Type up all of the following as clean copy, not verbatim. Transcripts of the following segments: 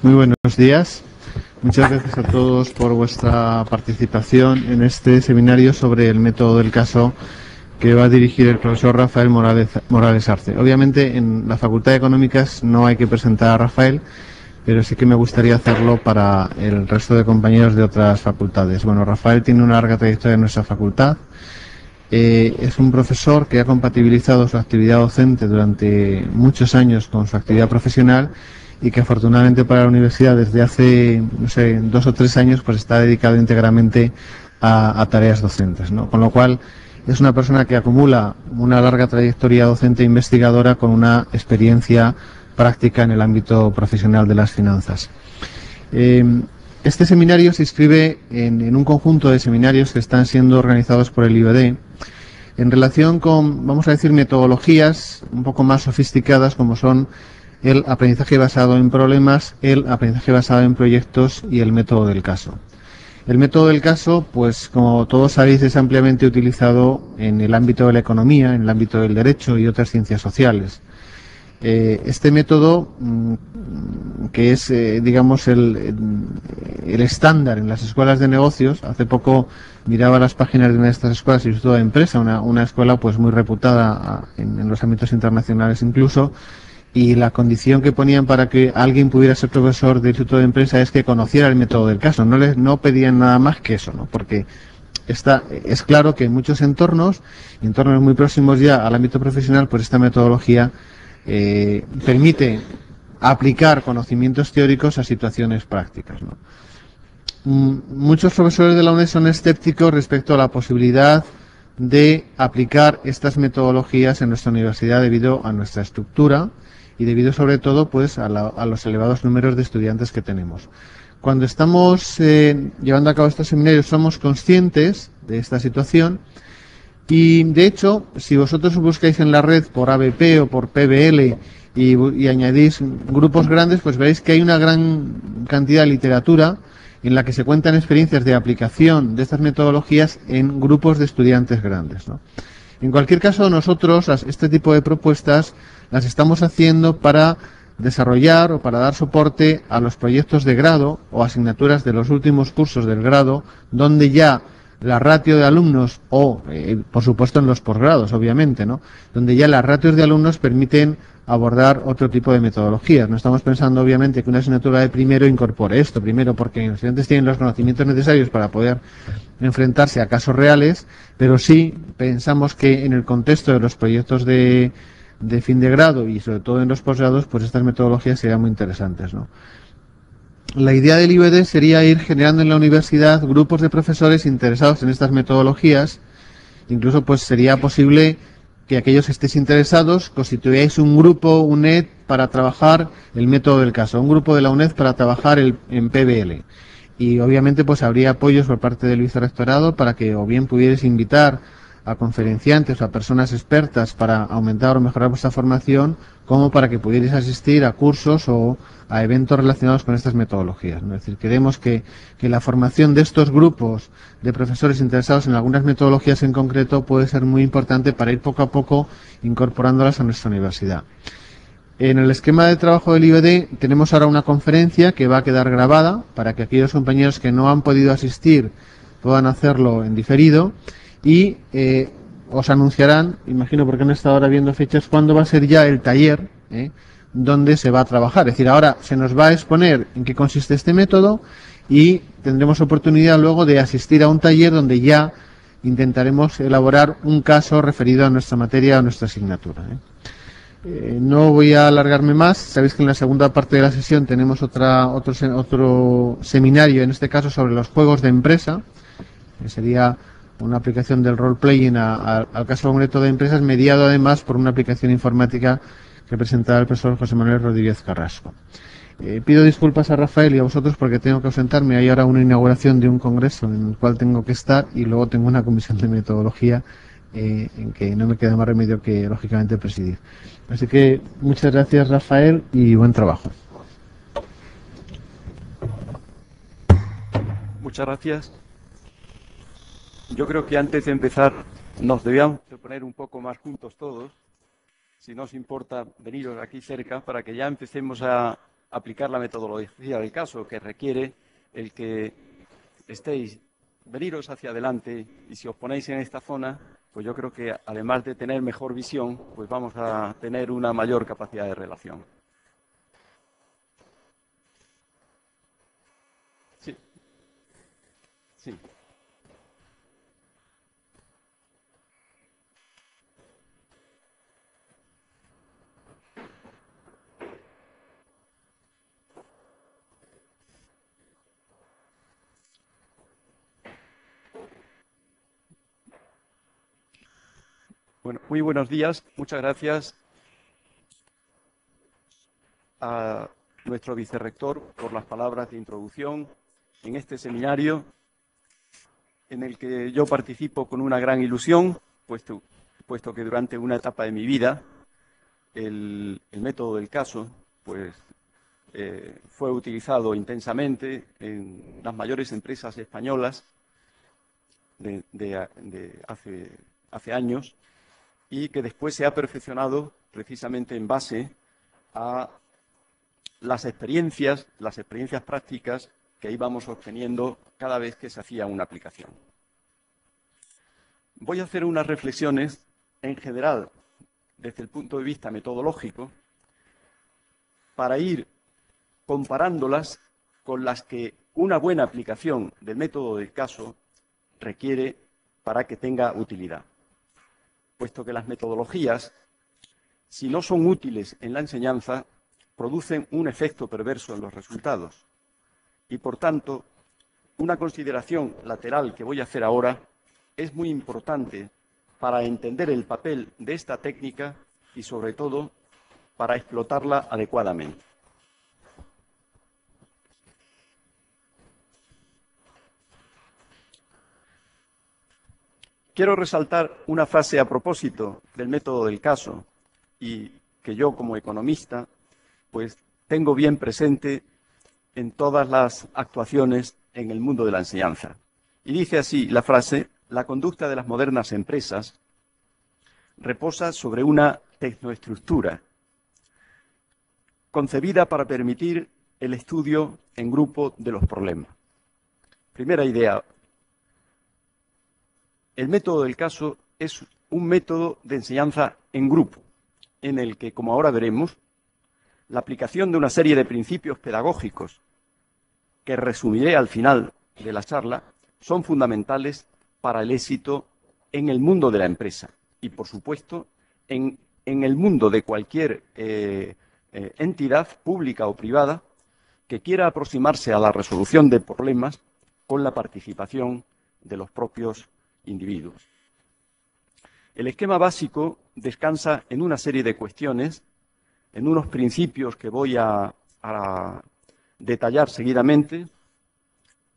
Muy buenos días. Muchas gracias a todos por vuestra participación en este seminario sobre el método del caso que va a dirigir el profesor Rafael Morales Arce. Obviamente en la Facultad de Económicas no hay que presentar a Rafael, pero sí que me gustaría hacerlo para el resto de compañeros de otras facultades. Bueno, Rafael tiene una larga trayectoria en nuestra facultad. Es un profesor que ha compatibilizado su actividad docente durante muchos años con su actividad profesional y que afortunadamente para la universidad desde hace, no sé, 2 o 3 años pues está dedicado íntegramente a tareas docentes, ¿no? Con lo cual es una persona que acumula una larga trayectoria docente e investigadora con una experiencia práctica en el ámbito profesional de las finanzas. Este seminario se inscribe en un conjunto de seminarios que están siendo organizados por el IBD en relación con, vamos a decir, metodologías un poco más sofisticadas como son el aprendizaje basado en problemas, el aprendizaje basado en proyectos y el método del caso. El método del caso, pues como todos sabéis, es ampliamente utilizado en el ámbito de la economía, en el ámbito del derecho y otras ciencias sociales. Este método, que es, digamos, el estándar en las escuelas de negocios, hace poco miraba las páginas de una de estas escuelas, el Instituto de Empresa, una escuela pues muy reputada en los ámbitos internacionales incluso, y la condición que ponían para que alguien pudiera ser profesor del Instituto de Empresa es que conociera el método del caso. No pedían nada más que eso, ¿no? Porque es claro que en muchos entornos muy próximos ya al ámbito profesional, pues esta metodología permite aplicar conocimientos teóricos a situaciones prácticas, ¿no? Muchos profesores de la UNED son escépticos respecto a la posibilidad de aplicar estas metodologías en nuestra universidad debido a nuestra estructura y debido sobre todo pues a los elevados números de estudiantes que tenemos. Cuando estamos llevando a cabo estos seminarios somos conscientes de esta situación y de hecho si vosotros buscáis en la red por ABP o por PBL y añadís grupos grandes, pues veréis que hay una gran cantidad de literatura en la que se cuentan experiencias de aplicación de estas metodologías en grupos de estudiantes grandes, ¿no? En cualquier caso, nosotros este tipo de propuestas las estamos haciendo para desarrollar o para dar soporte a los proyectos de grado o asignaturas de los últimos cursos del grado, donde ya la ratio de alumnos o, por supuesto, en los posgrados, obviamente, ¿no? Donde ya las ratios de alumnos permiten abordar otro tipo de metodologías. No estamos pensando, obviamente, que una asignatura de primero incorpore esto. Primero, porque los estudiantes tienen los conocimientos necesarios para poder enfrentarse a casos reales, pero sí pensamos que en el contexto de los proyectos de fin de grado y sobre todo en los posgrados, pues estas metodologías serían muy interesantes, ¿no? La idea del IBD sería ir generando en la universidad grupos de profesores interesados en estas metodologías. Incluso pues sería posible que aquellos que estéis interesados constituyáis un grupo UNED para trabajar el método del caso, un grupo de la UNED para trabajar en PBL. Y obviamente pues habría apoyos por parte del vicerrectorado para que o bien pudierais invitar a conferenciantes o a personas expertas para aumentar o mejorar vuestra formación, como para que pudierais asistir a cursos o a eventos relacionados con estas metodologías, ¿no? Es decir, queremos que la formación de estos grupos de profesores interesados en algunas metodologías en concreto puede ser muy importante para ir poco a poco incorporándolas a nuestra universidad. En el esquema de trabajo del IBD tenemos ahora una conferencia que va a quedar grabada para que aquellos compañeros que no han podido asistir puedan hacerlo en diferido y os anunciarán, imagino porque han estado ahora viendo fechas, cuándo va a ser ya el taller donde se va a trabajar. Es decir, ahora se nos va a exponer en qué consiste este método y tendremos oportunidad luego de asistir a un taller donde ya intentaremos elaborar un caso referido a nuestra materia o a nuestra asignatura. No voy a alargarme más. Sabéis que en la segunda parte de la sesión tenemos otro seminario, en este caso sobre los juegos de empresa, que sería una aplicación del role-playing al caso concreto de empresas, mediado además por una aplicación informática que presentará el profesor José Manuel Rodríguez Carrasco. Pido disculpas a Rafael y a vosotros porque tengo que ausentarme. Hay ahora una inauguración de un congreso en el cual tengo que estar y luego tengo una comisión de metodología en que no me queda más remedio que, lógicamente, presidir. Así que muchas gracias, Rafael, y buen trabajo. Muchas gracias. Yo creo que antes de empezar nos debíamos poner un poco más juntos todos, si no os importa veniros aquí cerca, para que ya empecemos a aplicar la metodología del caso, que requiere el que veniros hacia adelante, y si os ponéis en esta zona, pues yo creo que además de tener mejor visión, pues vamos a tener una mayor capacidad de relación. Sí. Sí. Bueno, muy buenos días. Muchas gracias a nuestro vicerrector por las palabras de introducción en este seminario en el que yo participo con una gran ilusión, puesto que durante una etapa de mi vida el método del caso pues, fue utilizado intensamente en las mayores empresas españolas de hace años, y que después se ha perfeccionado precisamente en base a las experiencias prácticas que íbamos obteniendo cada vez que se hacía una aplicación. Voy a hacer unas reflexiones en general desde el punto de vista metodológico para ir comparándolas con las que una buena aplicación del método del caso requiere para que tenga utilidad, puesto que las metodologías, si no son útiles en la enseñanza, producen un efecto perverso en los resultados. Y, por tanto, una consideración lateral que voy a hacer ahora es muy importante para entender el papel de esta técnica y, sobre todo, para explotarla adecuadamente. Quiero resaltar una frase a propósito del método del caso y que yo, como economista, pues tengo bien presente en todas las actuaciones en el mundo de la enseñanza. Y dice así la frase: la conducta de las modernas empresas reposa sobre una tecnoestructura concebida para permitir el estudio en grupo de los problemas. Primera idea. El método del caso es un método de enseñanza en grupo, en el que, como ahora veremos, la aplicación de una serie de principios pedagógicos, que resumiré al final de la charla, son fundamentales para el éxito en el mundo de la empresa y, por supuesto, en el mundo de cualquier entidad pública o privada que quiera aproximarse a la resolución de problemas con la participación de los propios individuos. El esquema básico descansa en una serie de cuestiones, en unos principios que voy a detallar seguidamente,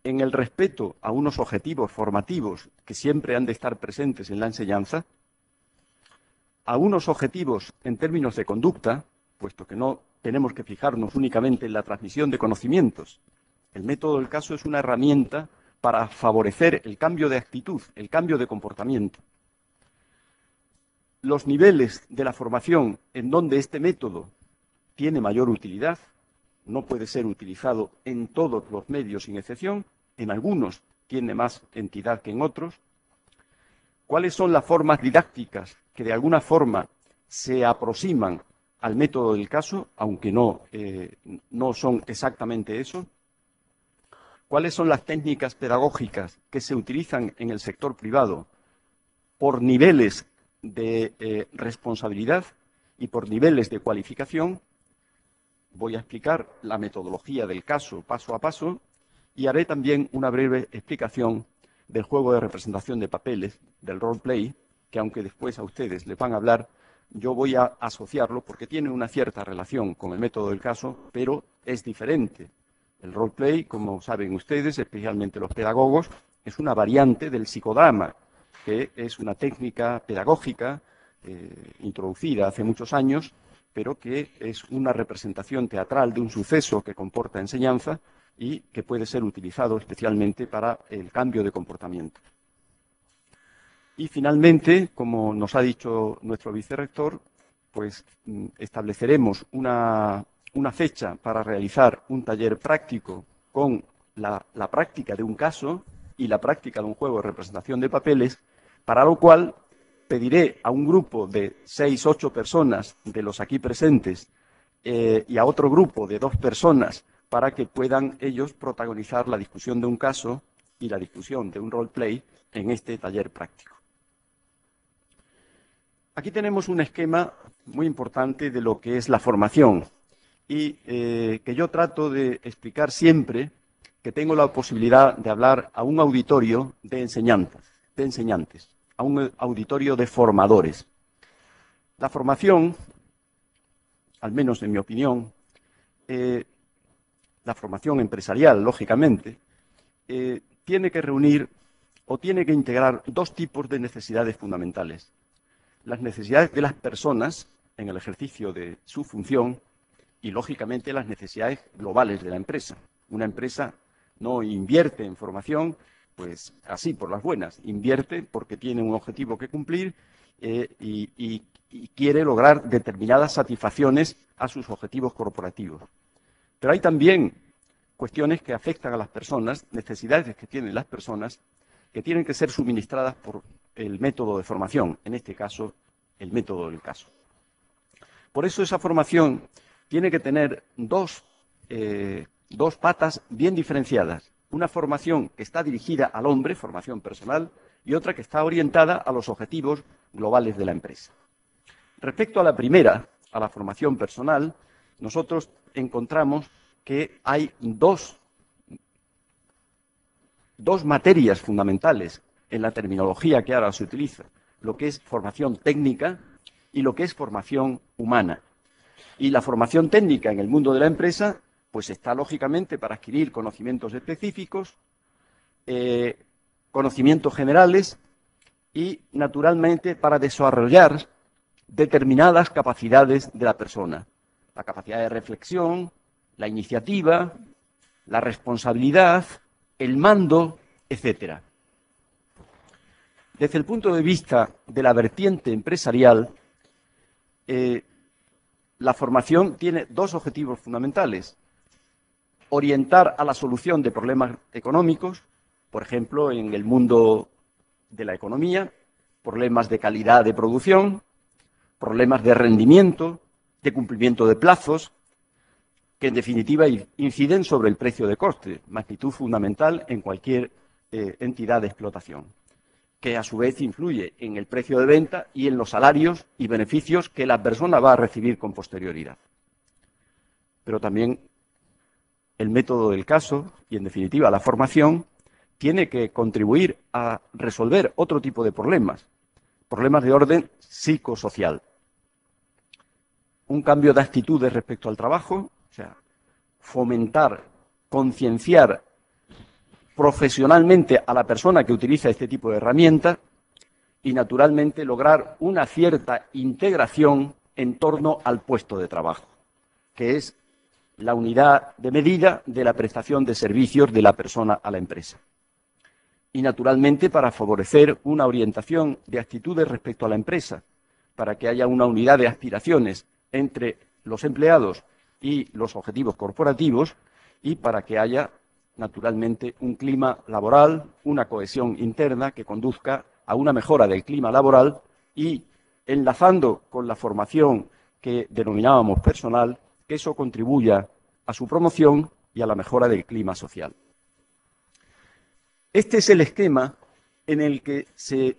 en el respeto a unos objetivos formativos que siempre han de estar presentes en la enseñanza, a unos objetivos en términos de conducta, puesto que no tenemos que fijarnos únicamente en la transmisión de conocimientos. El método del caso es una herramienta para favorecer el cambio de actitud, el cambio de comportamiento. Los niveles de la formación en donde este método tiene mayor utilidad, no puede ser utilizado en todos los medios sin excepción, en algunos tiene más entidad que en otros. ¿Cuáles son las formas didácticas que de alguna forma se aproximan al método del caso, aunque no son exactamente eso? ¿Cuáles son las técnicas pedagógicas que se utilizan en el sector privado por niveles de responsabilidad y por niveles de cualificación? Voy a explicar la metodología del caso paso a paso y haré también una breve explicación del juego de representación de papeles, del roleplay, que aunque después a ustedes les van a hablar, yo voy a asociarlo porque tiene una cierta relación con el método del caso, pero es diferente. El roleplay, como saben ustedes, especialmente los pedagogos, es una variante del psicodrama, que es una técnica pedagógica introducida hace muchos años, pero que es una representación teatral de un suceso que comporta enseñanza y que puede ser utilizado especialmente para el cambio de comportamiento. Y finalmente, como nos ha dicho nuestro vicerrector, pues estableceremos una una fecha para realizar un taller práctico con la práctica de un caso y la práctica de un juego de representación de papeles, para lo cual pediré a un grupo de 6 u 8 personas de los aquí presentes y a otro grupo de 2 personas para que puedan ellos protagonizar la discusión de un caso y la discusión de un roleplay en este taller práctico. Aquí tenemos un esquema muy importante de lo que es la formación y que yo trato de explicar siempre que tengo la posibilidad de hablar a un auditorio de enseñantes, a un auditorio de formadores. La formación, al menos en mi opinión, la formación empresarial, lógicamente, tiene que reunir o tiene que integrar 2 tipos de necesidades fundamentales. Las necesidades de las personas en el ejercicio de su función y, lógicamente, las necesidades globales de la empresa. Una empresa no invierte en formación, pues así, por las buenas. Invierte porque tiene un objetivo que cumplir y quiere lograr determinadas satisfacciones a sus objetivos corporativos. Pero hay también cuestiones que afectan a las personas, necesidades que tienen las personas, que tienen que ser suministradas por el método de formación, en este caso, el método del caso. Por eso esa formación tiene que tener dos patas bien diferenciadas. Una formación que está dirigida al hombre, formación personal, y otra que está orientada a los objetivos globales de la empresa. Respecto a la primera, a la formación personal, nosotros encontramos que hay dos materias fundamentales en la terminología que ahora se utiliza, lo que es formación técnica y lo que es formación humana. Y la formación técnica en el mundo de la empresa, pues está lógicamente para adquirir conocimientos específicos, conocimientos generales y, naturalmente, para desarrollar determinadas capacidades de la persona. La capacidad de reflexión, la iniciativa, la responsabilidad, el mando, etcétera. Desde el punto de vista de la vertiente empresarial, la formación tiene 2 objetivos fundamentales. Orientar a la solución de problemas económicos, por ejemplo, en el mundo de la economía, problemas de calidad de producción, problemas de rendimiento, de cumplimiento de plazos, que en definitiva inciden sobre el precio de coste, magnitud fundamental en cualquier entidad de explotación, que a su vez influye en el precio de venta y en los salarios y beneficios que la persona va a recibir con posterioridad. Pero también el método del caso y, en definitiva, la formación tiene que contribuir a resolver otro tipo de problemas de orden psicosocial. Un cambio de actitudes respecto al trabajo, o sea, fomentar, concienciar profesionalmente a la persona que utiliza este tipo de herramientas y, naturalmente, lograr una cierta integración en torno al puesto de trabajo, que es la unidad de medida de la prestación de servicios de la persona a la empresa. Y, naturalmente, para favorecer una orientación de actitudes respecto a la empresa, para que haya una unidad de aspiraciones entre los empleados y los objetivos corporativos y para que haya, naturalmente, un clima laboral, una cohesión interna que conduzca a una mejora del clima laboral y, enlazando con la formación que denominábamos personal, que eso contribuya a su promoción y a la mejora del clima social. Este es el esquema en el que se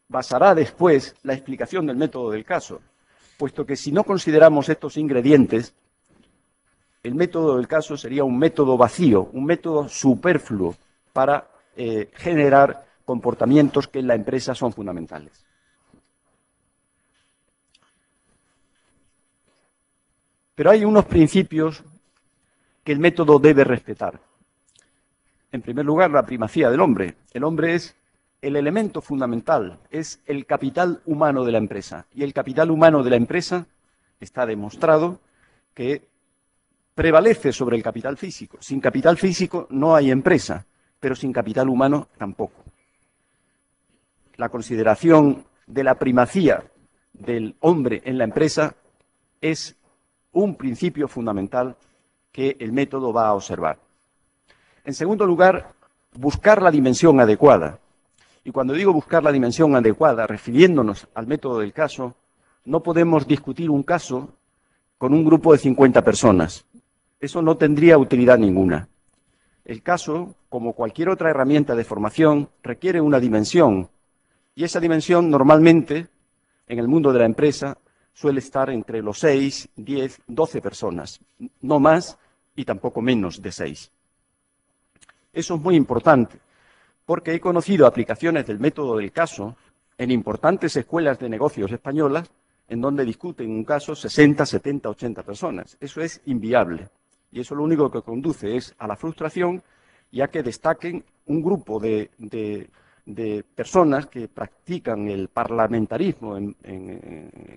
basará después la explicación del método del caso, puesto que si no consideramos estos ingredientes, el método del caso sería un método vacío, un método superfluo para generar comportamientos que en la empresa son fundamentales. Pero hay unos principios que el método debe respetar. En primer lugar, la primacía del hombre. El hombre es el elemento fundamental, es el capital humano de la empresa. Y el capital humano de la empresa está demostrado que prevalece sobre el capital físico. Sin capital físico no hay empresa, pero sin capital humano tampoco. La consideración de la primacía del hombre en la empresa es un principio fundamental que el método va a observar. En segundo lugar, buscar la dimensión adecuada. Y cuando digo buscar la dimensión adecuada, refiriéndonos al método del caso, no podemos discutir un caso con un grupo de 50 personas. Eso no tendría utilidad ninguna. El caso, como cualquier otra herramienta de formación, requiere una dimensión. Y esa dimensión normalmente, en el mundo de la empresa, suele estar entre los 6, 10, 12 personas. No más y tampoco menos de 6. Eso es muy importante, porque he conocido aplicaciones del método del caso en importantes escuelas de negocios españolas en donde discuten un caso 60, 70, 80 personas. Eso es inviable. Y eso lo único que conduce es a la frustración y a que destaquen un grupo de personas que practican el parlamentarismo en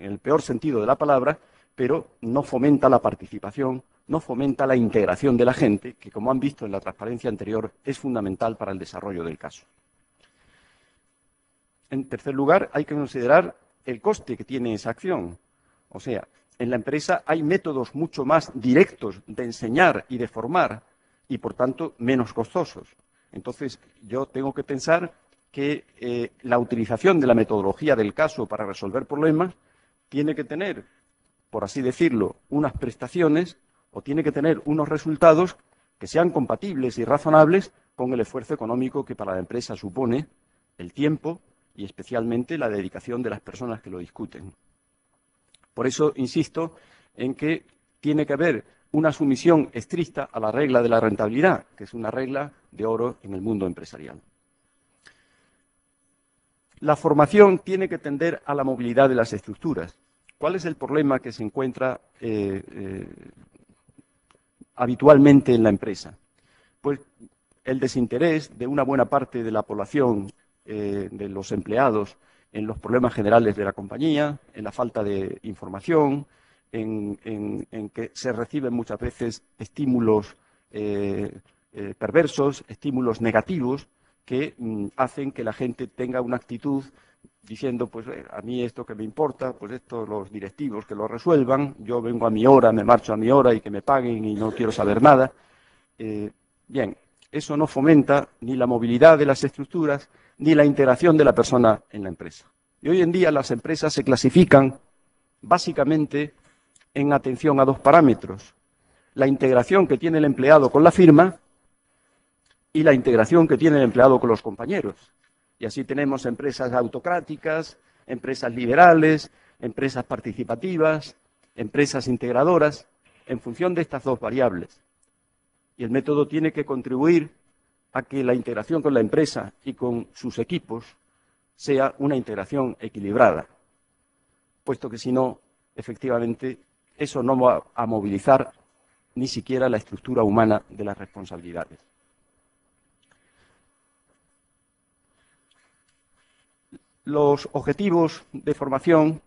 el peor sentido de la palabra, pero no fomenta la participación, no fomenta la integración de la gente, que como han visto en la transparencia anterior, es fundamental para el desarrollo del caso. En tercer lugar, hay que considerar el coste que tiene esa acción. O sea, en la empresa hay métodos mucho más directos de enseñar y de formar y, por tanto, menos costosos. Entonces, yo tengo que pensar que la utilización de la metodología del caso para resolver problemas tiene que tener, por así decirlo, unas prestaciones o tiene que tener unos resultados que sean compatibles y razonables con el esfuerzo económico que para la empresa supone el tiempo y especialmente la dedicación de las personas que lo discuten. Por eso insisto en que tiene que haber una sumisión estricta a la regla de la rentabilidad, que es una regla de oro en el mundo empresarial. La formación tiene que tender a la movilidad de las estructuras. ¿Cuál es el problema que se encuentra habitualmente en la empresa? Pues el desinterés de una buena parte de la población, de los empleados, en los problemas generales de la compañía, en la falta de información, en que se reciben muchas veces estímulos perversos, estímulos negativos, que hacen que la gente tenga una actitud diciendo, pues a mí esto que me importa, pues esto los directivos que lo resuelvan, yo vengo a mi hora, me marcho a mi hora y que me paguen y no quiero saber nada. Bien, eso no fomenta ni la movilidad de las estructuras ni la integración de la persona en la empresa. Y hoy en día las empresas se clasifican básicamente en atención a dos parámetros: la integración que tiene el empleado con la firma y la integración que tiene el empleado con los compañeros. Y así tenemos empresas autocráticas, empresas liberales, empresas participativas, empresas integradoras, en función de estas dos variables. Y el método tiene que contribuir a que la integración con la empresa y con sus equipos sea una integración equilibrada, puesto que si no, efectivamente, eso no va a movilizar ni siquiera la estructura humana de las responsabilidades. Los objetivos de formación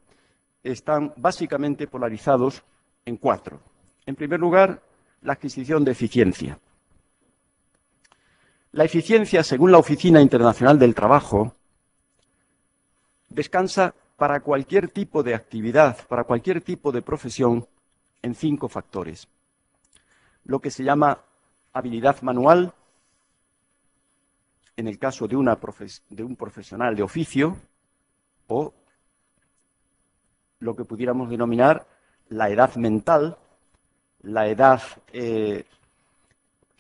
están básicamente polarizados en 4. En primer lugar, la adquisición de eficiencia. La eficiencia, según la Oficina Internacional del Trabajo, descansa para cualquier tipo de actividad, para cualquier tipo de profesión, en 5 factores. Lo que se llama habilidad manual, en el caso de un profesional de oficio, o lo que pudiéramos denominar la edad mental, la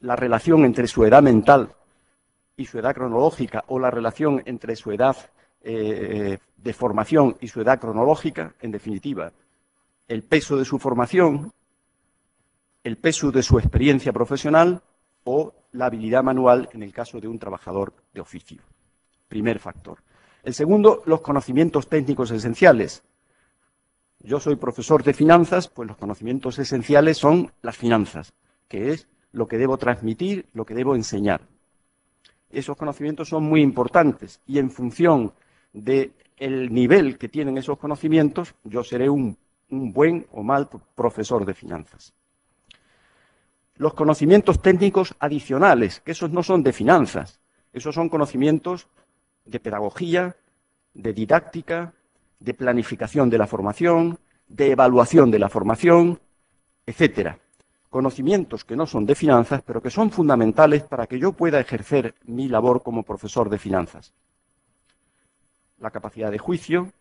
relación entre su edad mental y su edad cronológica, o la relación entre su edad de formación y su edad cronológica, en definitiva, el peso de su formación, el peso de su experiencia profesional o la habilidad manual en el caso de un trabajador de oficio. Primer factor. El segundo, los conocimientos técnicos esenciales. Yo soy profesor de finanzas, pues los conocimientos esenciales son las finanzas, que es lo que debo transmitir, lo que debo enseñar. Esos conocimientos son muy importantes y en función del nivel que tienen esos conocimientos, yo seré un buen o mal profesor de finanzas. Los conocimientos técnicos adicionales, que esos no son de finanzas, esos son conocimientos de pedagogía, de didáctica, de planificación de la formación, de evaluación de la formación, etcétera. Conocimientos que no son de finanzas, pero que son fundamentales para que yo pueda ejercer mi labor como profesor de finanzas. La capacidad de juicio.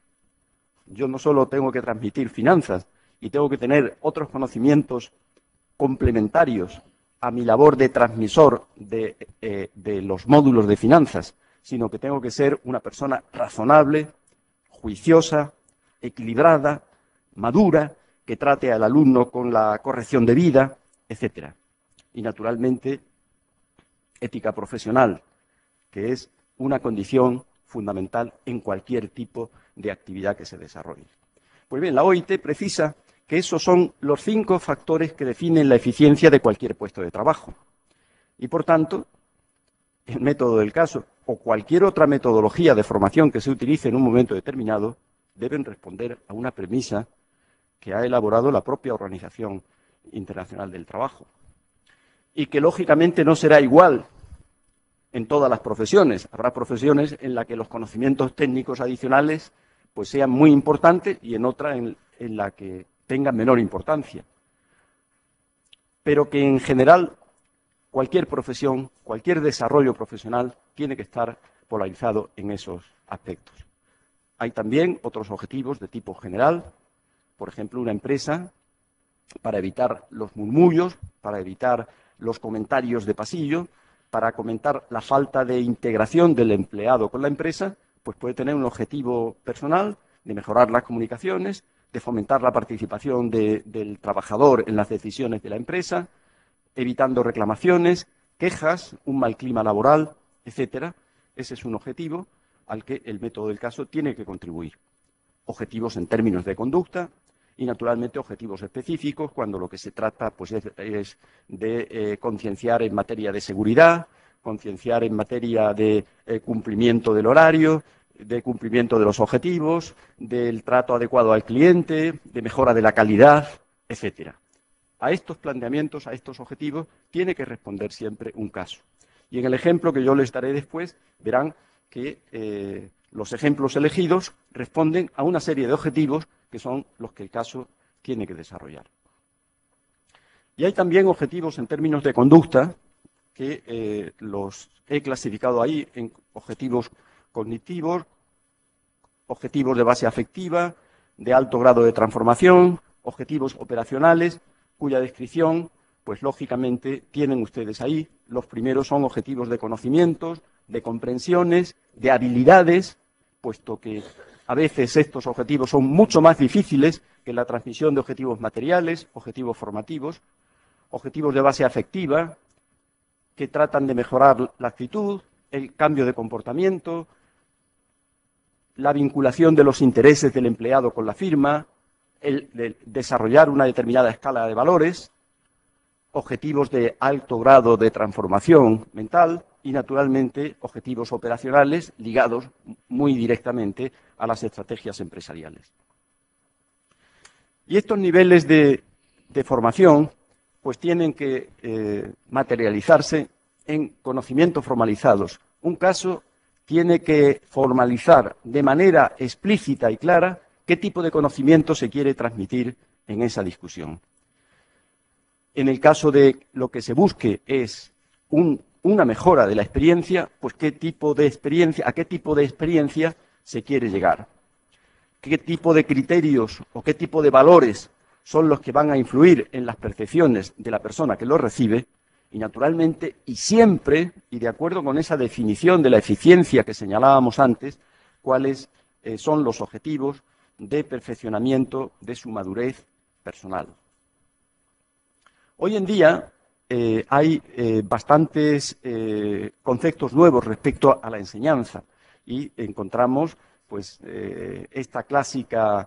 Yo no solo tengo que transmitir finanzas y tengo que tener otros conocimientos complementarios a mi labor de transmisor de los módulos de finanzas, sino que tengo que ser una persona razonable, juiciosa, equilibrada, madura, que trate al alumno con la corrección debida, etcétera. Y, naturalmente, ética profesional, que es una condición fundamental en cualquier tipo de actividad que se desarrolle. Pues bien, la OIT precisa que esos son los 5 factores que definen la eficiencia de cualquier puesto de trabajo. Y, por tanto, el método del caso o cualquier otra metodología de formación que se utilice en un momento determinado deben responder a una premisa que ha elaborado la propia Organización Internacional del Trabajo y que, lógicamente, no será igual en todas las profesiones. Habrá profesiones en las que los conocimientos técnicos adicionales pues sean muy importantes y en otras en la que tengan menor importancia. Pero que en general cualquier profesión, cualquier desarrollo profesional tiene que estar polarizado en esos aspectos. Hay también otros objetivos de tipo general, por ejemplo, una empresa, para evitar los murmullos, para evitar los comentarios de pasillo, para comentar la falta de integración del empleado con la empresa, pues puede tener un objetivo personal de mejorar las comunicaciones, de fomentar la participación del trabajador en las decisiones de la empresa, evitando reclamaciones, quejas, un mal clima laboral, etcétera. Ese es un objetivo al que el método del caso tiene que contribuir. Objetivos en términos de conducta y, naturalmente, objetivos específicos cuando lo que se trata pues, es de concienciar en materia de seguridad, concienciar en materia de cumplimiento del horario, de cumplimiento de los objetivos, del trato adecuado al cliente, de mejora de la calidad, etcétera. A estos planteamientos, a estos objetivos, tiene que responder siempre un caso. Y en el ejemplo que yo les daré después, verán que los ejemplos elegidos responden a una serie de objetivos que son los que el caso tiene que desarrollar. Y hay también objetivos en términos de conducta, que los he clasificado ahí en objetivos cognitivos, objetivos de base afectiva, de alto grado de transformación, objetivos operacionales, cuya descripción, pues lógicamente, tienen ustedes ahí. Los primeros son objetivos de conocimientos, de comprensiones, de habilidades, puesto que a veces estos objetivos son mucho más difíciles que la transmisión de objetivos materiales, objetivos formativos, objetivos de base afectiva, que tratan de mejorar la actitud, el cambio de comportamiento, la vinculación de los intereses del empleado con la firma, el de desarrollar una determinada escala de valores, objetivos de alto grado de transformación mental y, naturalmente, objetivos operacionales ligados muy directamente a las estrategias empresariales. Y estos niveles de formación pues tienen que materializarse en conocimientos formalizados. Un caso tiene que formalizar de manera explícita y clara qué tipo de conocimiento se quiere transmitir en esa discusión. En el caso de lo que se busque es una mejora de la experiencia, pues ¿a qué tipo de experiencia se quiere llegar? ¿Qué tipo de criterios o qué tipo de valores son los que van a influir en las percepciones de la persona que lo recibe? Y, naturalmente, y siempre, y de acuerdo con esa definición de la eficiencia que señalábamos antes, cuáles son los objetivos de perfeccionamiento de su madurez personal. Hoy en día hay bastantes conceptos nuevos respecto a la enseñanza y encontramos pues esta clásica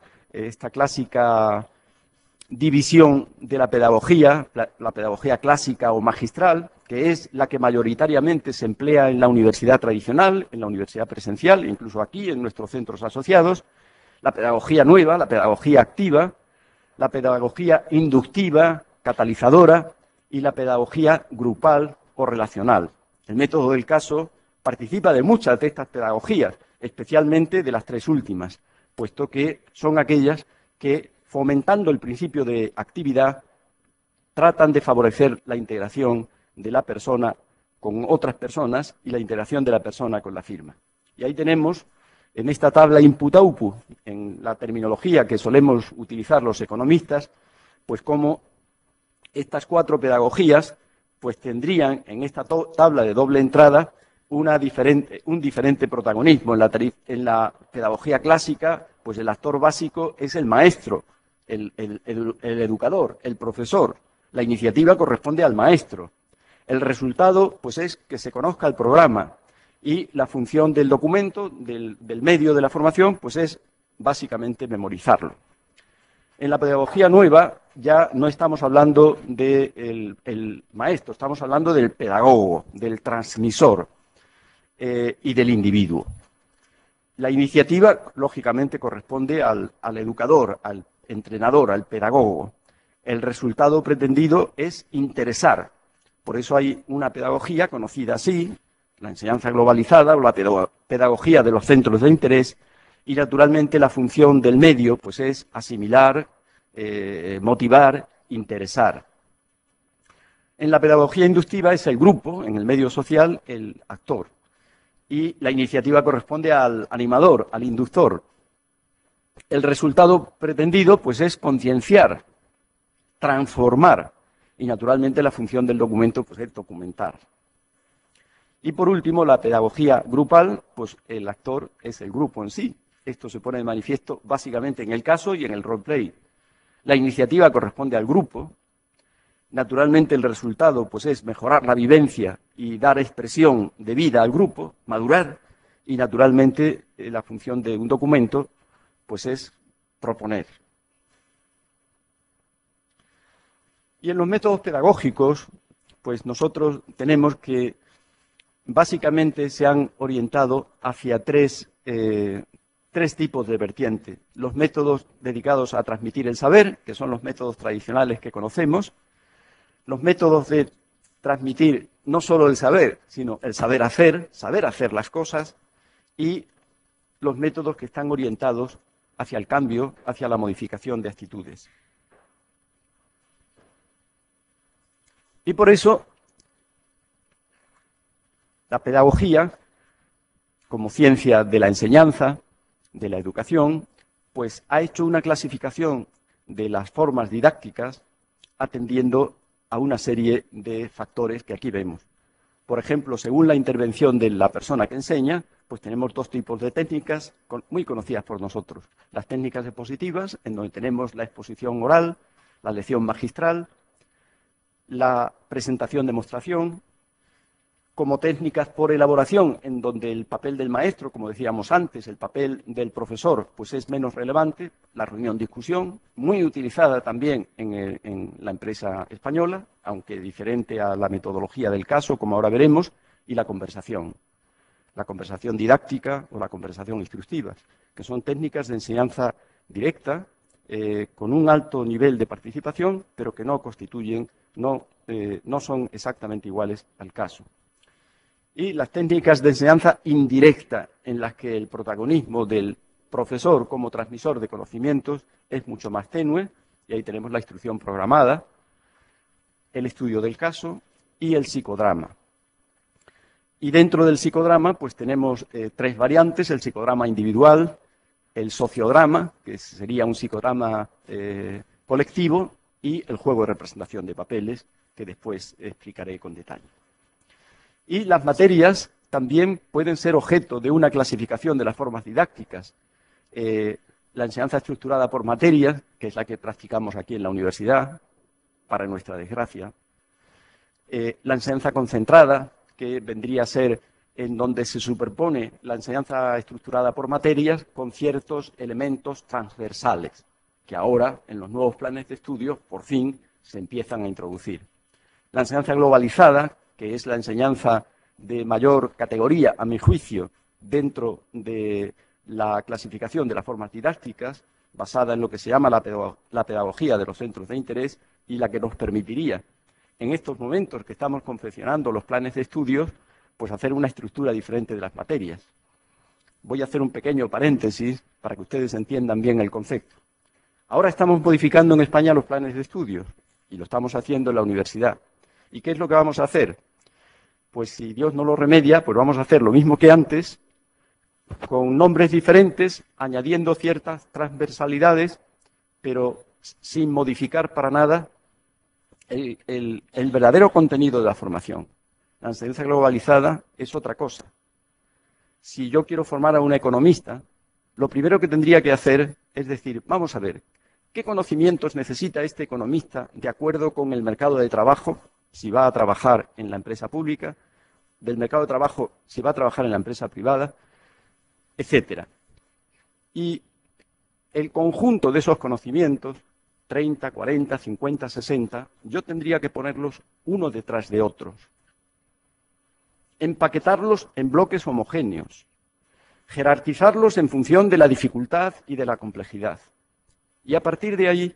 división de la pedagogía, la pedagogía clásica o magistral, que es la que mayoritariamente se emplea en la universidad tradicional, en la universidad presencial, incluso aquí en nuestros centros asociados, la pedagogía nueva, la pedagogía activa, la pedagogía inductiva, catalizadora y la pedagogía grupal o relacional. El método del caso participa de muchas de estas pedagogías, especialmente de las tres últimas, puesto que son aquellas que, fomentando el principio de actividad, tratan de favorecer la integración de la persona con otras personas y la integración de la persona con la firma. Y ahí tenemos, en esta tabla input-output, en la terminología que solemos utilizar los economistas, pues cómo estas 4 pedagogías pues tendrían en esta tabla de doble entrada un diferente protagonismo. En la pedagogía clásica, pues el actor básico es el maestro, el educador, el profesor. La iniciativa corresponde al maestro. El resultado, pues, es que se conozca el programa, y la función del documento, del medio de la formación, pues es básicamente memorizarlo. En la pedagogía nueva ya no estamos hablando del maestro, estamos hablando del pedagogo, del transmisor y del individuo. La iniciativa, lógicamente, corresponde al educador, al entrenador, al pedagogo. El resultado pretendido es interesar. Por eso hay una pedagogía conocida así, la enseñanza globalizada o la pedagogía de los centros de interés, y naturalmente la función del medio pues es asimilar, motivar, interesar. En la pedagogía inductiva es el grupo, en el medio social, el actor. Y la iniciativa corresponde al animador, al inductor. El resultado pretendido pues es concienciar, transformar, y naturalmente la función del documento pues es documentar. Y por último, la pedagogía grupal, pues el actor es el grupo en sí. Esto se pone de manifiesto básicamente en el caso y en el roleplay. La iniciativa corresponde al grupo. Naturalmente el resultado pues es mejorar la vivencia y dar expresión de vida al grupo, madurar, y naturalmente la función de un documento pues es proponer. Y en los métodos pedagógicos, pues nosotros tenemos que básicamente se han orientado hacia tres tipos de vertientes. Los métodos dedicados a transmitir el saber, que son los métodos tradicionales que conocemos. Los métodos de transmitir no solo el saber, sino el saber hacer las cosas. Y los métodos que están orientados hacia el cambio, hacia la modificación de actitudes. Y por eso la pedagogía, como ciencia de la enseñanza, de la educación, pues ha hecho una clasificación de las formas didácticas atendiendo a una serie de factores que aquí vemos. Por ejemplo, según la intervención de la persona que enseña, pues tenemos 2 tipos de técnicas muy conocidas por nosotros. Las técnicas expositivas, en donde tenemos la exposición oral, la lección magistral, la presentación-demostración, como técnicas por elaboración, en donde el papel del maestro, como decíamos antes, el papel del profesor, pues es menos relevante, la reunión-discusión, muy utilizada también en la empresa española, aunque diferente a la metodología del caso, como ahora veremos, y la conversación didáctica o la conversación instructiva, que son técnicas de enseñanza directa, con un alto nivel de participación, pero que no constituyen, no son exactamente iguales al caso. Y las técnicas de enseñanza indirecta, en las que el protagonismo del profesor como transmisor de conocimientos es mucho más tenue, y ahí tenemos la instrucción programada, el estudio del caso y el psicodrama. Y dentro del psicodrama pues tenemos 3 variantes: el psicodrama individual, el sociodrama, que sería un psicodrama colectivo, y el juego de representación de papeles, que después explicaré con detalle. Y las materias también pueden ser objeto de una clasificación de las formas didácticas. La enseñanza estructurada por materias, que es la que practicamos aquí en la universidad, para nuestra desgracia. La enseñanza concentrada, que vendría a ser en donde se superpone la enseñanza estructurada por materias con ciertos elementos transversales, que ahora, en los nuevos planes de estudio, por fin se empiezan a introducir. La enseñanza globalizada, que es la enseñanza de mayor categoría, a mi juicio, dentro de la clasificación de las formas didácticas, basada en lo que se llama la pedagogía de los centros de interés, y la que nos permitiría, en estos momentos que estamos confeccionando los planes de estudios, pues hacer una estructura diferente de las materias. Voy a hacer un pequeño paréntesis para que ustedes entiendan bien el concepto. Ahora estamos modificando en España los planes de estudios, y lo estamos haciendo en la universidad. ¿Y qué es lo que vamos a hacer? Pues si Dios no lo remedia, pues vamos a hacer lo mismo que antes, con nombres diferentes, añadiendo ciertas transversalidades, pero sin modificar para nada el verdadero contenido de la formación. La enseñanza globalizada es otra cosa. Si yo quiero formar a un economista, lo primero que tendría que hacer es decir, vamos a ver, ¿qué conocimientos necesita este economista de acuerdo con el mercado de trabajo, si va a trabajar en la empresa pública, del mercado de trabajo, si va a trabajar en la empresa privada, etcétera? Y el conjunto de esos conocimientos, 30, 40, 50, 60, yo tendría que ponerlos uno detrás de otros, empaquetarlos en bloques homogéneos, jerarquizarlos en función de la dificultad y de la complejidad. Y a partir de ahí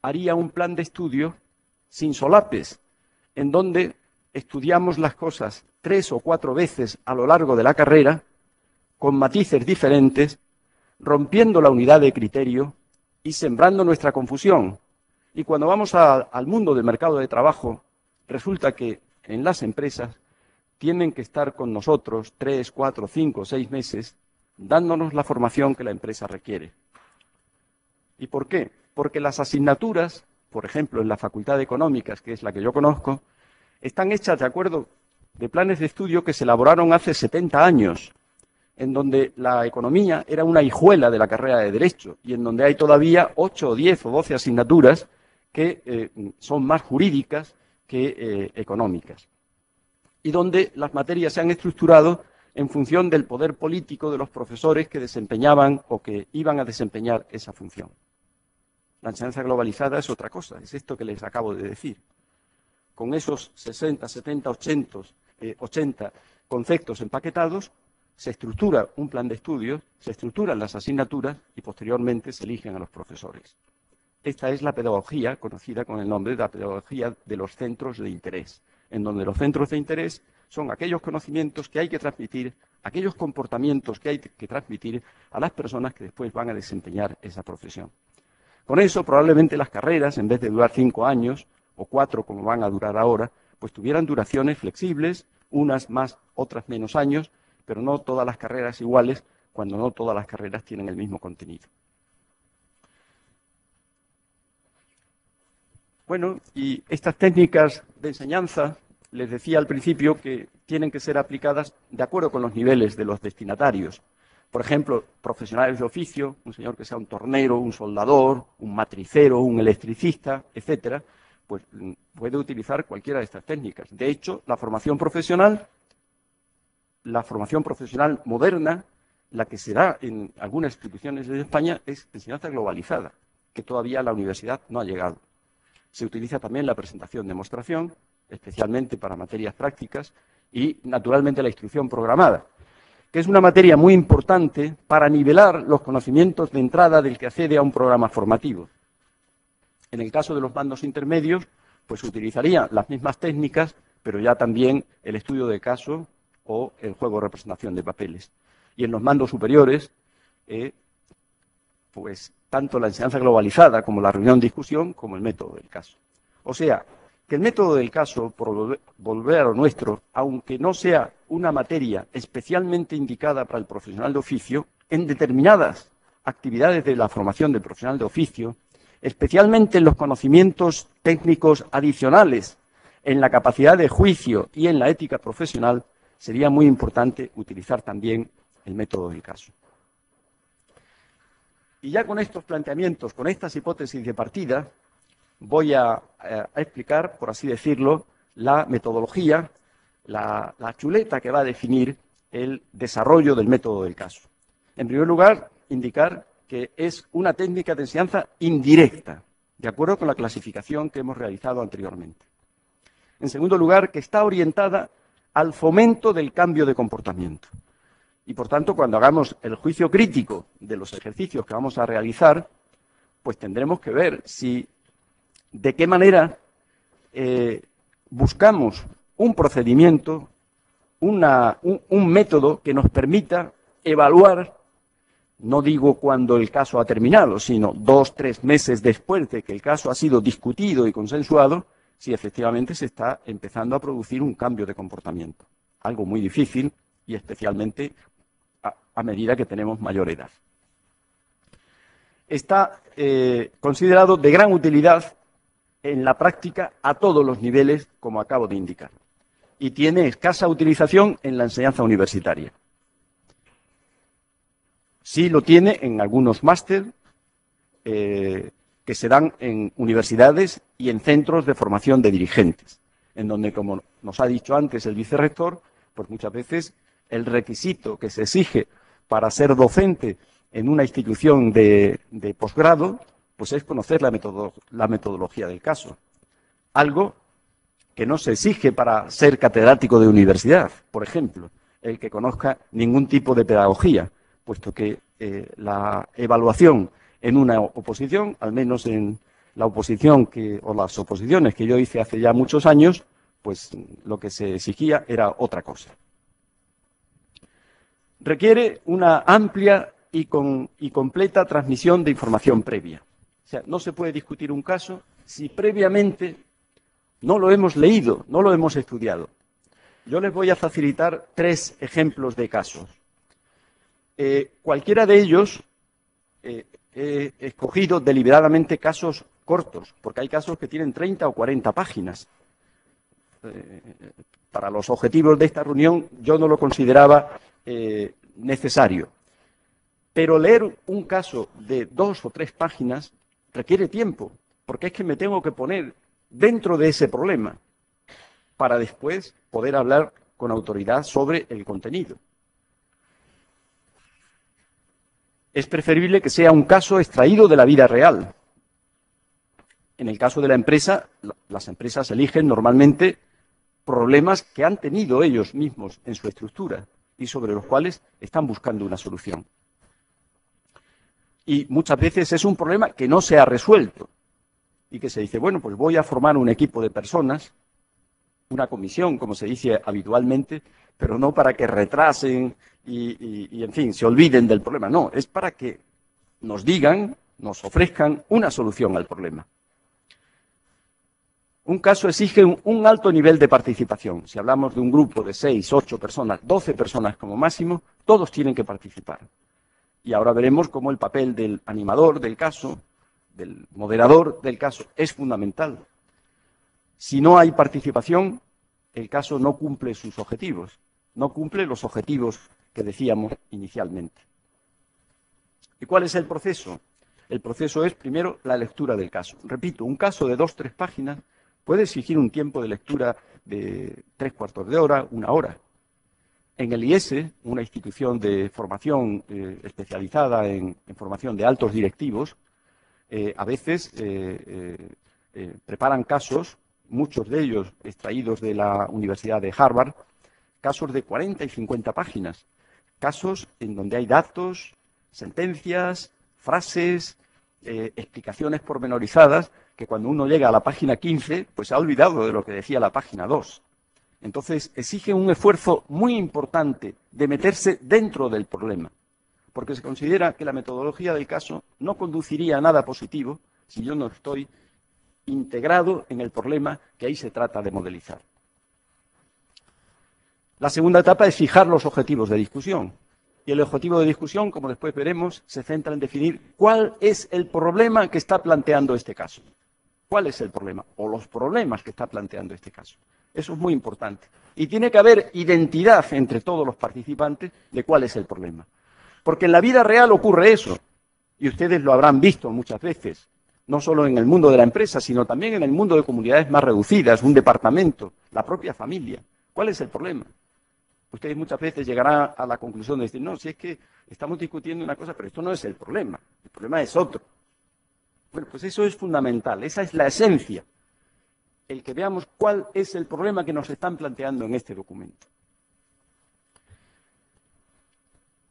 haría un plan de estudio sin solapes, en donde estudiamos las cosas 3 o 4 veces a lo largo de la carrera, con matices diferentes, rompiendo la unidad de criterio y sembrando nuestra confusión. Y cuando vamos al mundo del mercado de trabajo, resulta que en las empresas tienen que estar con nosotros 3, 4, 5, 6 meses, dándonos la formación que la empresa requiere. ¿Y por qué? Porque las asignaturas, por ejemplo, en la Facultad de Económicas, que es la que yo conozco, están hechas de acuerdo de planes de estudio que se elaboraron hace 70 años, en donde la economía era una hijuela de la carrera de Derecho y en donde hay todavía 8 o 10 o 12 asignaturas que son más jurídicas que económicas, y donde las materias se han estructurado en función del poder político de los profesores que desempeñaban o que iban a desempeñar esa función. La enseñanza globalizada es otra cosa, es esto que les acabo de decir. Con esos 60, 70, 80 conceptos empaquetados, se estructura un plan de estudios, se estructuran las asignaturas y posteriormente se eligen a los profesores. Esta es la pedagogía conocida con el nombre de la pedagogía de los centros de interés, en donde los centros de interés son aquellos conocimientos que hay que transmitir, aquellos comportamientos que hay que transmitir a las personas que después van a desempeñar esa profesión. Con eso, probablemente las carreras, en vez de durar 5 años o 4 como van a durar ahora, pues tuvieran duraciones flexibles, unas más, otras menos años, pero no todas las carreras iguales, cuando no todas las carreras tienen el mismo contenido. Bueno, y estas técnicas de enseñanza, les decía al principio que tienen que ser aplicadas de acuerdo con los niveles de los destinatarios. Por ejemplo, profesionales de oficio, un señor que sea un tornero, un soldador, un matricero, un electricista, etcétera, pues puede utilizar cualquiera de estas técnicas. De hecho, la formación profesional moderna, la que se da en algunas instituciones de España, es enseñanza globalizada, que todavía la universidad no ha llegado. Se utiliza también la presentación-demostración, especialmente para materias prácticas, y naturalmente la instrucción programada, que es una materia muy importante para nivelar los conocimientos de entrada del que accede a un programa formativo. En el caso de los mandos intermedios, pues se utilizarían las mismas técnicas, pero ya también el estudio de caso o el juego de representación de papeles. Y en los mandos superiores, pues tanto la enseñanza globalizada como la reunión-discusión, como el método del caso. O sea, que el método del caso, por volver a lo nuestro, aunque no sea una materia especialmente indicada para el profesional de oficio, en determinadas actividades de la formación del profesional de oficio, especialmente en los conocimientos técnicos adicionales, en la capacidad de juicio y en la ética profesional, sería muy importante utilizar también el método del caso. Y ya con estos planteamientos, con estas hipótesis de partida, voy a explicar, por así decirlo, la metodología, la chuleta que va a definir el desarrollo del método del caso. En primer lugar, indicar que es una técnica de enseñanza indirecta, de acuerdo con la clasificación que hemos realizado anteriormente. En segundo lugar, que está orientada al fomento del cambio de comportamiento. Y, por tanto, cuando hagamos el juicio crítico de los ejercicios que vamos a realizar, pues tendremos que ver de qué manera buscamos un procedimiento, un método que nos permita evaluar no digo cuando el caso ha terminado, sino 2 o 3 meses después de que el caso ha sido discutido y consensuado, si efectivamente se está empezando a producir un cambio de comportamiento. Algo muy difícil y especialmente a medida que tenemos mayor edad. Está considerado de gran utilidad en la práctica a todos los niveles, como acabo de indicar, y tiene escasa utilización en la enseñanza universitaria. Sí lo tiene en algunos máster que se dan en universidades y en centros de formación de dirigentes, en donde, como nos ha dicho antes el vicerrector, pues muchas veces el requisito que se exige para ser docente en una institución de posgrado, pues es conocer la metodología del caso. Algo que no se exige para ser catedrático de universidad, por ejemplo, el que conozca ningún tipo de pedagogía, puesto que la evaluación en una oposición, al menos en la oposición o las oposiciones que yo hice hace ya muchos años, pues lo que se exigía era otra cosa. Requiere una amplia y completa transmisión de información previa. O sea, no se puede discutir un caso si previamente no lo hemos leído, no lo hemos estudiado. Yo les voy a facilitar 3 ejemplos de casos. Cualquiera de ellos he escogido deliberadamente casos cortos, porque hay casos que tienen 30 o 40 páginas. Para los objetivos de esta reunión yo no lo consideraba necesario. Pero leer un caso de 2 o 3 páginas requiere tiempo, porque es que me tengo que poner dentro de ese problema para después poder hablar con autoridad sobre el contenido. Es preferible que sea un caso extraído de la vida real. En el caso de la empresa, las empresas eligen normalmente problemas que han tenido ellos mismos en su estructura y sobre los cuales están buscando una solución. Y muchas veces es un problema que no se ha resuelto y que se dice, bueno, pues voy a formar un equipo de personas, una comisión, como se dice habitualmente, pero no para que retrasen y en fin, se olviden del problema. No, es para que nos digan, nos ofrezcan una solución al problema. Un caso exige un alto nivel de participación. Si hablamos de un grupo de 6, 8 personas, 12 personas como máximo, todos tienen que participar. Y ahora veremos cómo el papel del animador del caso, del moderador del caso, es fundamental. Si no hay participación, el caso no cumple sus objetivos, no cumple los objetivos que decíamos inicialmente. ¿Y cuál es el proceso? El proceso es, primero, la lectura del caso. Repito, un caso de 2 o 3 páginas puede exigir un tiempo de lectura de 3/4 de hora, 1 hora. En el IES, una institución de formación especializada en formación de altos directivos, a veces preparan casos, muchos de ellos extraídos de la Universidad de Harvard, casos de 40 y 50 páginas, casos en donde hay datos, sentencias, frases, explicaciones pormenorizadas, que cuando uno llega a la página 15, pues se ha olvidado de lo que decía la página 2. Entonces, exige un esfuerzo muy importante de meterse dentro del problema, porque se considera que la metodología del caso no conduciría a nada positivo si yo no estoy integrado en el problema que ahí se trata de modelizar. La segunda etapa es fijar los objetivos de discusión. Y el objetivo de discusión, como después veremos, se centra en definir cuál es el problema que está planteando este caso. ¿Cuál es el problema? O los problemas que está planteando este caso. Eso es muy importante. Y tiene que haber identidad entre todos los participantes de cuál es el problema. Porque en la vida real ocurre eso. Y ustedes lo habrán visto muchas veces. No solo en el mundo de la empresa, sino también en el mundo de comunidades más reducidas, un departamento, la propia familia. ¿Cuál es el problema? Ustedes muchas veces llegarán a la conclusión de decir, no, si es que estamos discutiendo una cosa, pero esto no es el problema es otro. Bueno, pues eso es fundamental, esa es la esencia, el que veamos cuál es el problema que nos están planteando en este documento.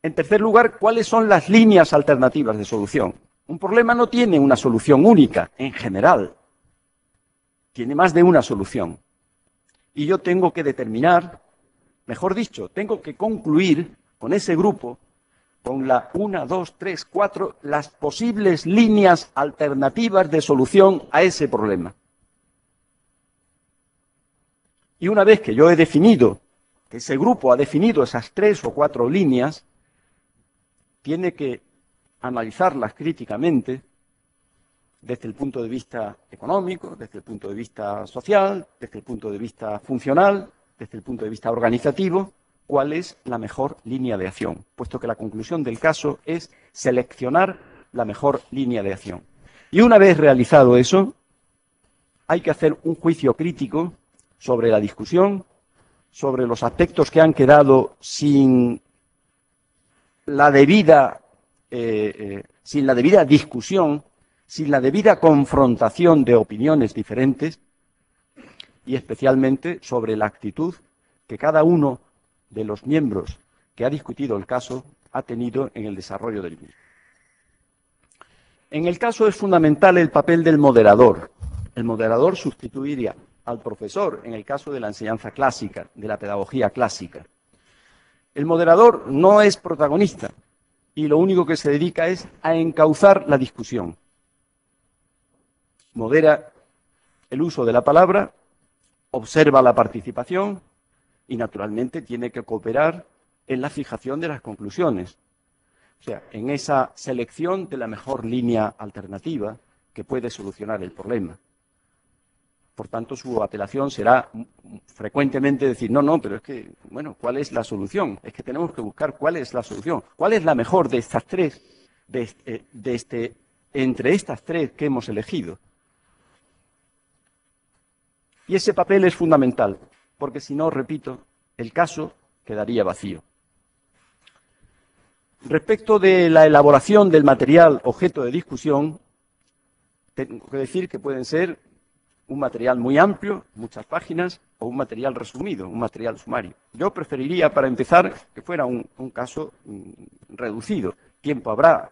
En tercer lugar, ¿cuáles son las líneas alternativas de solución? Un problema no tiene una solución única, en general, tiene más de una solución. Y yo tengo que determinar, mejor dicho, tengo que concluir con ese grupo con la 1, 2, 3, 4, las posibles líneas alternativas de solución a ese problema. Y una vez que yo he definido, que ese grupo ha definido esas 3 o 4 líneas, tiene que analizarlas críticamente desde el punto de vista económico, desde el punto de vista social, desde el punto de vista funcional, desde el punto de vista organizativo, cuál es la mejor línea de acción, puesto que la conclusión del caso es seleccionar la mejor línea de acción. Y una vez realizado eso, hay que hacer un juicio crítico sobre la discusión, sobre los aspectos que han quedado sin la debida discusión, sin la debida confrontación de opiniones diferentes y especialmente sobre la actitud que cada uno de los miembros que ha discutido el caso ha tenido en el desarrollo del mismo. En el caso es fundamental el papel del moderador. El moderador sustituiría al profesor en el caso de la enseñanza clásica, de la pedagogía clásica. El moderador no es protagonista y lo único que se dedica es a encauzar la discusión. Modera el uso de la palabra, observa la participación y, naturalmente, tiene que cooperar en la fijación de las conclusiones. O sea, en esa selección de la mejor línea alternativa que puede solucionar el problema. Por tanto, su apelación será frecuentemente decir, no, pero es que, bueno, ¿cuál es la solución? Es que tenemos que buscar cuál es la solución. ¿Cuál es la mejor de estas 3, entre estas 3 que hemos elegido? Y ese papel es fundamental, porque si no, repito, el caso quedaría vacío. Respecto de la elaboración del material objeto de discusión, tengo que decir que pueden ser un material muy amplio, muchas páginas, o un material resumido, un material sumario. Yo preferiría, para empezar, que fuera un caso reducido. Tiempo habrá,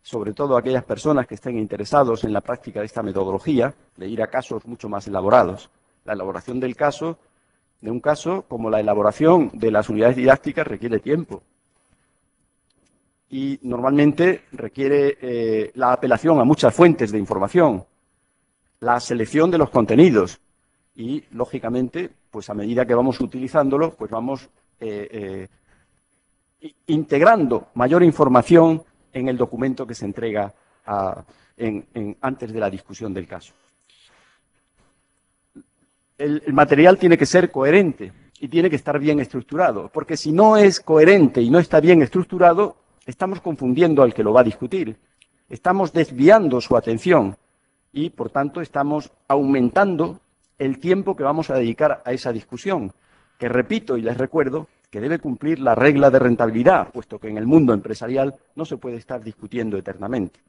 sobre todo aquellas personas que estén interesados en la práctica de esta metodología, de ir a casos mucho más elaborados. La elaboración del caso, de un caso, como la elaboración de las unidades didácticas, requiere tiempo. Y normalmente requiere la apelación a muchas fuentes de información, la selección de los contenidos y, lógicamente, pues a medida que vamos utilizándolo, pues vamos integrando mayor información en el documento que se entrega antes de la discusión del caso. El material tiene que ser coherente y tiene que estar bien estructurado, porque si no es coherente y no está bien estructurado, estamos confundiendo al que lo va a discutir, estamos desviando su atención y, por tanto, estamos aumentando el tiempo que vamos a dedicar a esa discusión, que repito y les recuerdo que debe cumplir la regla de rentabilidad, puesto que en el mundo empresarial no se puede estar discutiendo eternamente.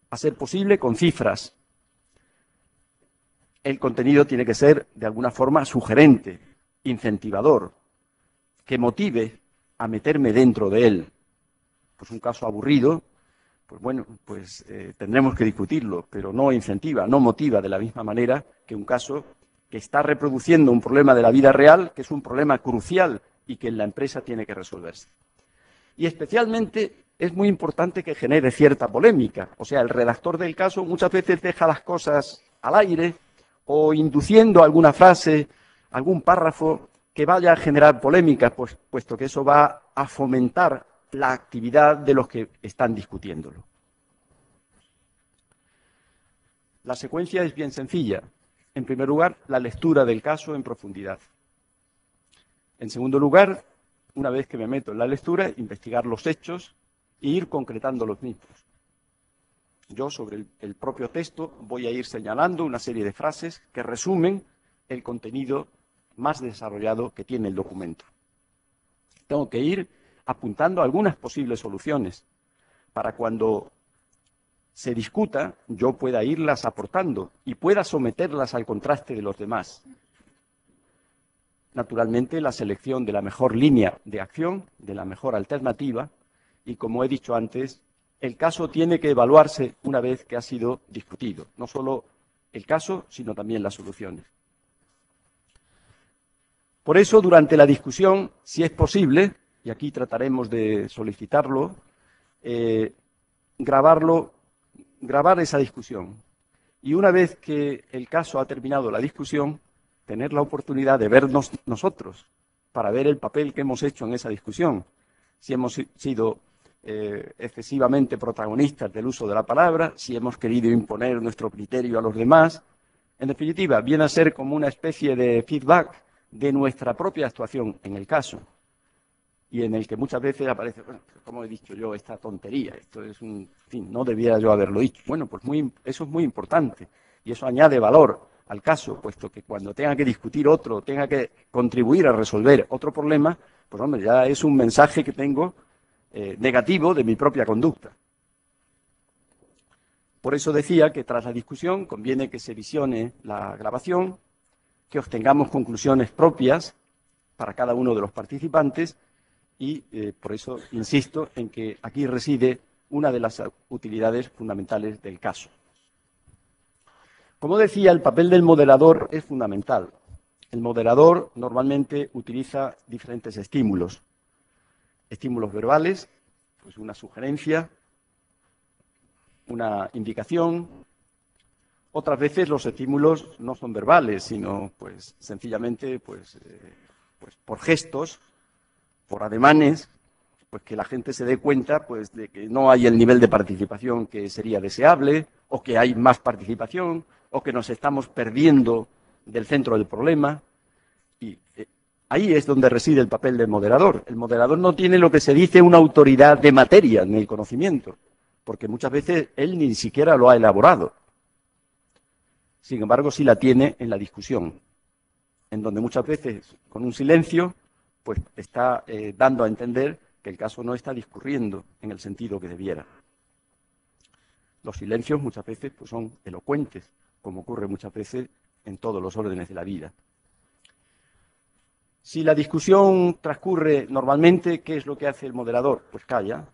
A ser posible con cifras. El contenido tiene que ser, de alguna forma, sugerente, incentivador, que motive a meterme dentro de él. Pues un caso aburrido, pues bueno, pues tendremos que discutirlo, pero no incentiva, no motiva de la misma manera que un caso que está reproduciendo un problema de la vida real, que es un problema crucial y que en la empresa tiene que resolverse. Y especialmente es muy importante que genere cierta polémica. O sea, el redactor del caso muchas veces deja las cosas al aire o induciendo alguna frase, algún párrafo que vaya a generar polémica, pues, puesto que eso va a fomentar la actividad de los que están discutiéndolo. La secuencia es bien sencilla. En primer lugar, la lectura del caso en profundidad. En segundo lugar, una vez que me meto en la lectura, investigar los hechos e ir concretando los mismos. Yo, sobre el propio texto, voy a ir señalando una serie de frases que resumen el contenido más desarrollado que tiene el documento. Tengo que ir apuntando algunas posibles soluciones para cuando se discuta, yo pueda irlas aportando y pueda someterlas al contraste de los demás. Naturalmente, la selección de la mejor línea de acción, de la mejor alternativa, y como he dicho antes, el caso tiene que evaluarse una vez que ha sido discutido, no solo el caso, sino también las soluciones. Por eso, durante la discusión, si es posible, y aquí trataremos de solicitarlo, grabar esa discusión. Y una vez que el caso ha terminado la discusión, tener la oportunidad de vernos nosotros para ver el papel que hemos hecho en esa discusión. Si hemos sido excesivamente protagonistas del uso de la palabra, si hemos querido imponer nuestro criterio a los demás. En definitiva, viene a ser como una especie de feedback de nuestra propia actuación en el caso, y en el que muchas veces aparece, bueno, como he dicho yo, esta tontería, esto es un, en fin, no debiera yo haberlo dicho. Bueno, pues eso es muy importante, y eso añade valor al caso, puesto que cuando tenga que discutir otro, tenga que contribuir a resolver otro problema, pues hombre, ya es un mensaje que tengo negativo de mi propia conducta. Por eso decía que tras la discusión conviene que se visione la grabación, que obtengamos conclusiones propias para cada uno de los participantes y por eso insisto en que aquí reside una de las utilidades fundamentales del caso. Como decía, el papel del moderador es fundamental. El moderador normalmente utiliza diferentes estímulos. Estímulos verbales, pues una sugerencia, una indicación. Otras veces los estímulos no son verbales, sino pues sencillamente pues por gestos, por ademanes, pues que la gente se dé cuenta pues de que no hay el nivel de participación que sería deseable, o que hay más participación, o que nos estamos perdiendo del centro del problema. Y ahí es donde reside el papel del moderador. El moderador no tiene lo que se dice una autoridad de materia en el conocimiento, porque muchas veces él ni siquiera lo ha elaborado. Sin embargo, sí la tiene en la discusión, en donde muchas veces, con un silencio, pues está dando a entender que el caso no está discurriendo en el sentido que debiera. Los silencios muchas veces pues, son elocuentes, como ocurre muchas veces en todos los órdenes de la vida. Si la discusión transcurre normalmente, ¿qué es lo que hace el moderador? Pues calla,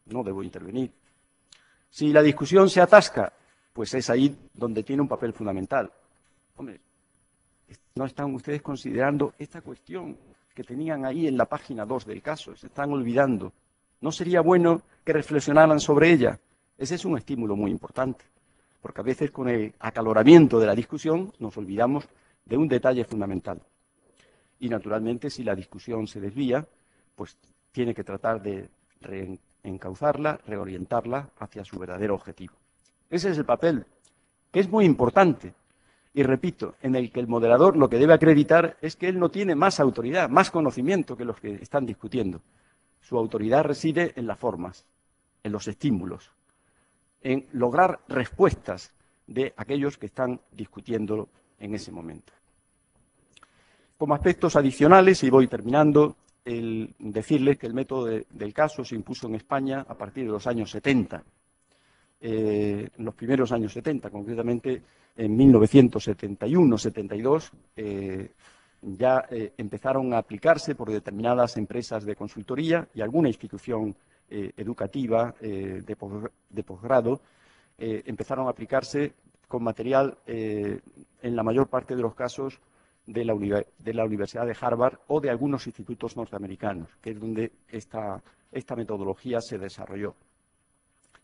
no debo intervenir. Si la discusión se atasca, pues es ahí donde tiene un papel fundamental. Hombre, no están ustedes considerando esta cuestión que tenían ahí en la página 2 del caso, se están olvidando. ¿No sería bueno que reflexionaran sobre ella? Ese es un estímulo muy importante, porque a veces con el acaloramiento de la discusión nos olvidamos de un detalle fundamental. Y naturalmente, si la discusión se desvía, pues tiene que tratar de reencauzarla, reorientarla hacia su verdadero objetivo. Ese es el papel, que es muy importante. Y repito, en el que el moderador lo que debe acreditar es que él no tiene más autoridad, más conocimiento que los que están discutiendo. Su autoridad reside en las formas, en los estímulos, en lograr respuestas de aquellos que están discutiendo en ese momento. Como aspectos adicionales, y voy terminando, el decirles que el método del caso se impuso en España a partir de los años 70. En los primeros años 70, concretamente en 1971-72, ya empezaron a aplicarse por determinadas empresas de consultoría y alguna institución educativa de posgrado, empezaron a aplicarse con material, en la mayor parte de los casos, de la Universidad de Harvard o de algunos institutos norteamericanos, que es donde esta metodología se desarrolló.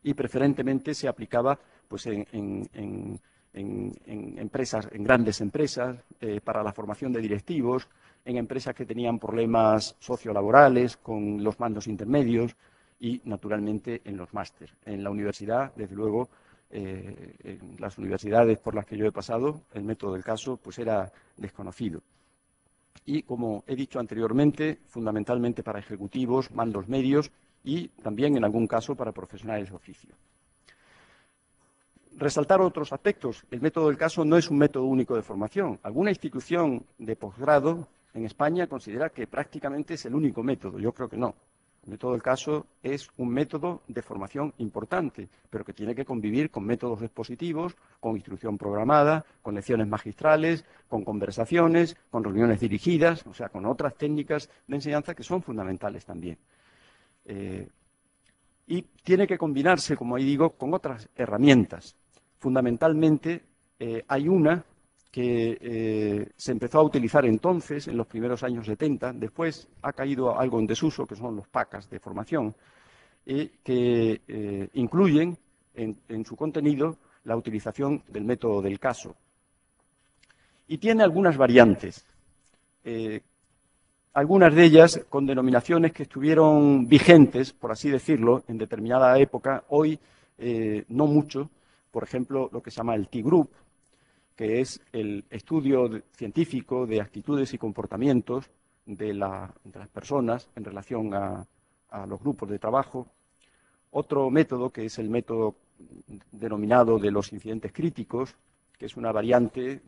Y preferentemente se aplicaba pues, en empresas, en grandes empresas, para la formación de directivos, en empresas que tenían problemas sociolaborales con los mandos intermedios y, naturalmente, en los másteres. En la universidad, desde luego, en las universidades por las que yo he pasado, el método del caso pues era desconocido. Y, como he dicho anteriormente, fundamentalmente para ejecutivos, mandos medios y también, en algún caso, para profesionales de oficio. Resaltar otros aspectos. El método del caso no es un método único de formación. Alguna institución de posgrado en España considera que prácticamente es el único método. Yo creo que no. El método del caso es un método de formación importante, pero que tiene que convivir con métodos expositivos, con instrucción programada, con lecciones magistrales, con conversaciones, con reuniones dirigidas, o sea, con otras técnicas de enseñanza que son fundamentales también. Y tiene que combinarse, como ahí digo, con otras herramientas. Fundamentalmente hay una que se empezó a utilizar entonces, en los primeros años 70, después ha caído algo en desuso, que son los PACAs de formación, que incluyen en su contenido la utilización del método del caso. Y tiene algunas variantes, algunas de ellas con denominaciones que estuvieron vigentes, por así decirlo, en determinada época, hoy no mucho. Por ejemplo, lo que se llama el T-Group, que es el estudio científico de actitudes y comportamientos de las personas en relación a los grupos de trabajo. Otro método, que es el método denominado de los incidentes críticos, que es una variante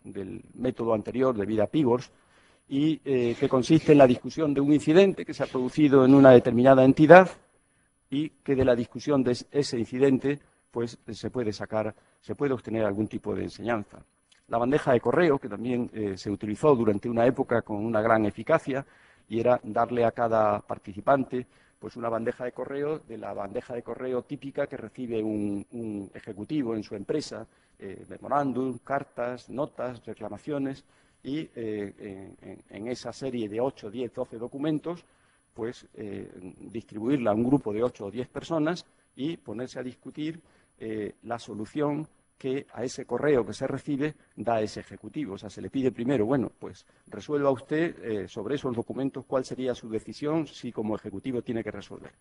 del método anterior de Vida-Pigors, y que consiste en la discusión de un incidente que se ha producido en una determinada entidad y que de la discusión de ese incidente pues se puede obtener algún tipo de enseñanza. La bandeja de correo, que también se utilizó durante una época con una gran eficacia, y era darle a cada participante pues una bandeja de correo, de la bandeja de correo típica que recibe un ejecutivo en su empresa, memorándum, cartas, notas, reclamaciones, y en esa serie de 8, 10, 12 documentos, pues distribuirla a un grupo de 8 o 10 personas y ponerse a discutir la solución que a ese correo que se recibe da ese ejecutivo. O sea, se le pide primero, bueno, pues resuelva usted sobre esos documentos cuál sería su decisión si como ejecutivo tiene que resolver.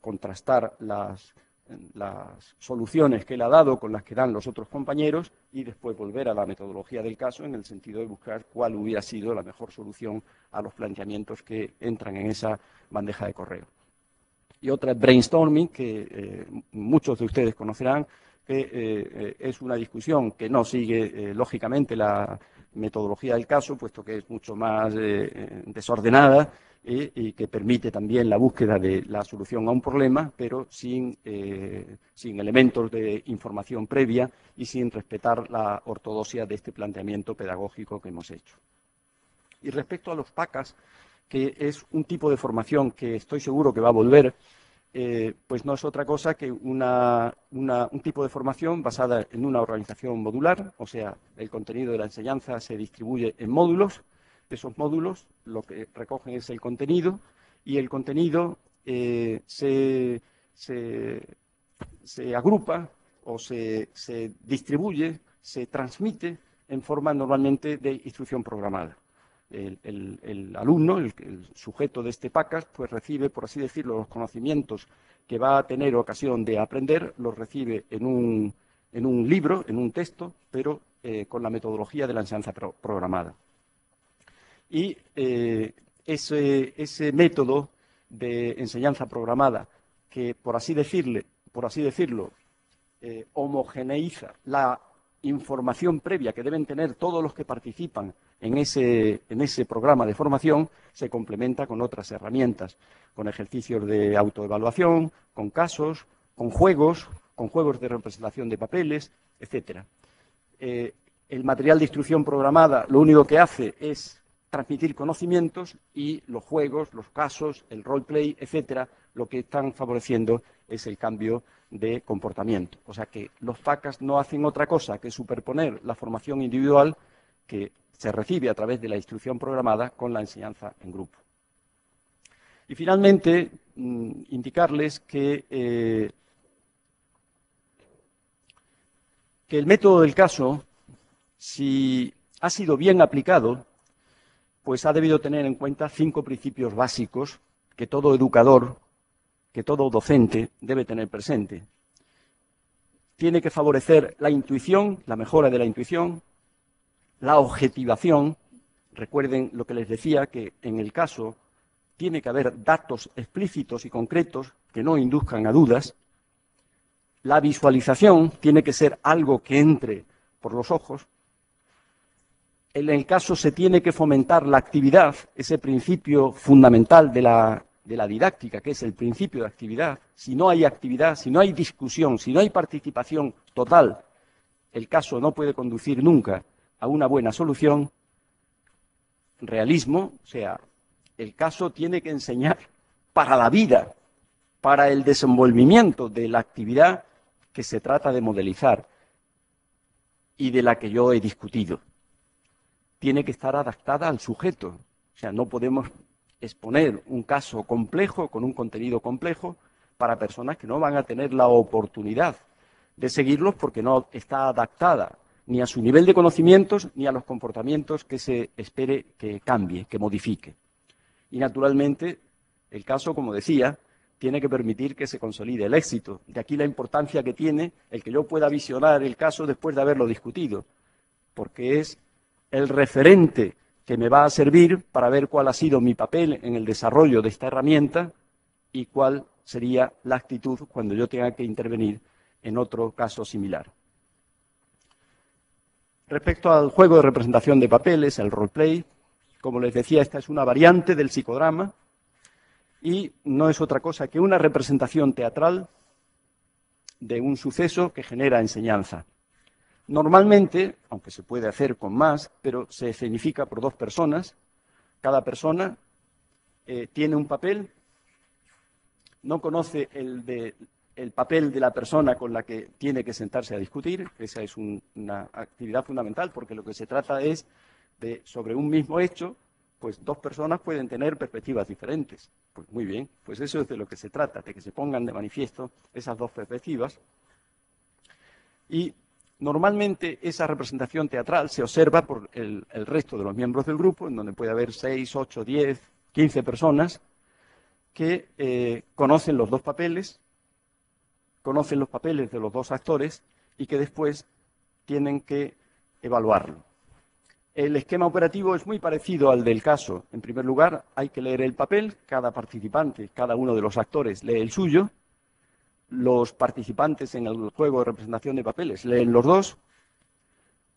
Contrastar las soluciones que él ha dado con las que dan los otros compañeros y después volver a la metodología del caso en el sentido de buscar cuál hubiera sido la mejor solución a los planteamientos que entran en esa bandeja de correo. Y otra es brainstorming, que muchos de ustedes conocerán, que es una discusión que no sigue, lógicamente, la metodología del caso, puesto que es mucho más desordenada y que permite también la búsqueda de la solución a un problema, pero sin elementos de información previa y sin respetar la ortodoxia de este planteamiento pedagógico que hemos hecho. Y respecto a los PACAs, que es un tipo de formación que estoy seguro que va a volver, pues no es otra cosa que un tipo de formación basada en una organización modular, o sea, el contenido de la enseñanza se distribuye en módulos. Esos módulos lo que recogen es el contenido, y el contenido se agrupa o se distribuye, se transmite en forma normalmente de instrucción programada. El alumno, el sujeto de este PACAS, pues recibe, por así decirlo, los conocimientos que va a tener ocasión de aprender, los recibe en un libro, en un texto, pero con la metodología de la enseñanza programada. Y ese método de enseñanza programada que, por así decirlo, homogeneiza la información previa que deben tener todos los que participan en ese programa de formación, se complementa con otras herramientas, con ejercicios de autoevaluación, con casos, con juegos de representación de papeles, etc. El material de instrucción programada lo único que hace es transmitir conocimientos, y los juegos, los casos, el roleplay, etcétera, lo que están favoreciendo es el cambio de comportamiento. O sea que los PACAs no hacen otra cosa que superponer la formación individual que se recibe a través de la instrucción programada con la enseñanza en grupo. Y finalmente, indicarles que el método del caso, si ha sido bien aplicado, pues ha debido tener en cuenta 5 principios básicos que todo educador, que todo docente debe tener presente. Tiene que favorecer la intuición, la mejora de la intuición, la objetivación. Recuerden lo que les decía, que en el caso tiene que haber datos explícitos y concretos que no induzcan a dudas. La visualización tiene que ser algo que entre por los ojos. En el caso se tiene que fomentar la actividad, ese principio fundamental de la didáctica, que es el principio de actividad. Si no hay actividad, si no hay discusión, si no hay participación total, el caso no puede conducir nunca a una buena solución. Realismo, o sea, el caso tiene que enseñar para la vida, para el desenvolvimiento de la actividad que se trata de modelizar y de la que yo he discutido. tiene que estar adaptada al sujeto. O sea, no podemos exponer un caso complejo con un contenido complejo para personas que no van a tener la oportunidad de seguirlos porque no está adaptada ni a su nivel de conocimientos ni a los comportamientos que se espere que cambie, que modifique. Y, naturalmente, el caso, como decía, tiene que permitir que se consolide el éxito. De aquí la importancia que tiene el que yo pueda visionar el caso después de haberlo discutido, porque es el referente que me va a servir para ver cuál ha sido mi papel en el desarrollo de esta herramienta y cuál sería la actitud cuando yo tenga que intervenir en otro caso similar. Respecto al juego de representación de papeles, el roleplay, como les decía, esta es una variante del psicodrama y no es otra cosa que una representación teatral de un suceso que genera enseñanza. Normalmente, aunque se puede hacer con más, pero se escenifica por 2 personas. Cada persona tiene un papel, no conoce el papel de la persona con la que tiene que sentarse a discutir. Esa es una actividad fundamental, porque lo que se trata es de, sobre un mismo hecho, pues 2 personas pueden tener perspectivas diferentes. Pues muy bien, pues eso es de lo que se trata, de que se pongan de manifiesto esas 2 perspectivas. Y normalmente esa representación teatral se observa por el resto de los miembros del grupo, en donde puede haber 6, 8, 10, 15 personas que conocen los 2 papeles, conocen los papeles de los 2 actores y que después tienen que evaluarlo. El esquema operativo es muy parecido al del caso. En primer lugar, hay que leer el papel, cada participante, cada uno de los actores lee el suyo. Los participantes en el juego de representación de papeles leen los 2,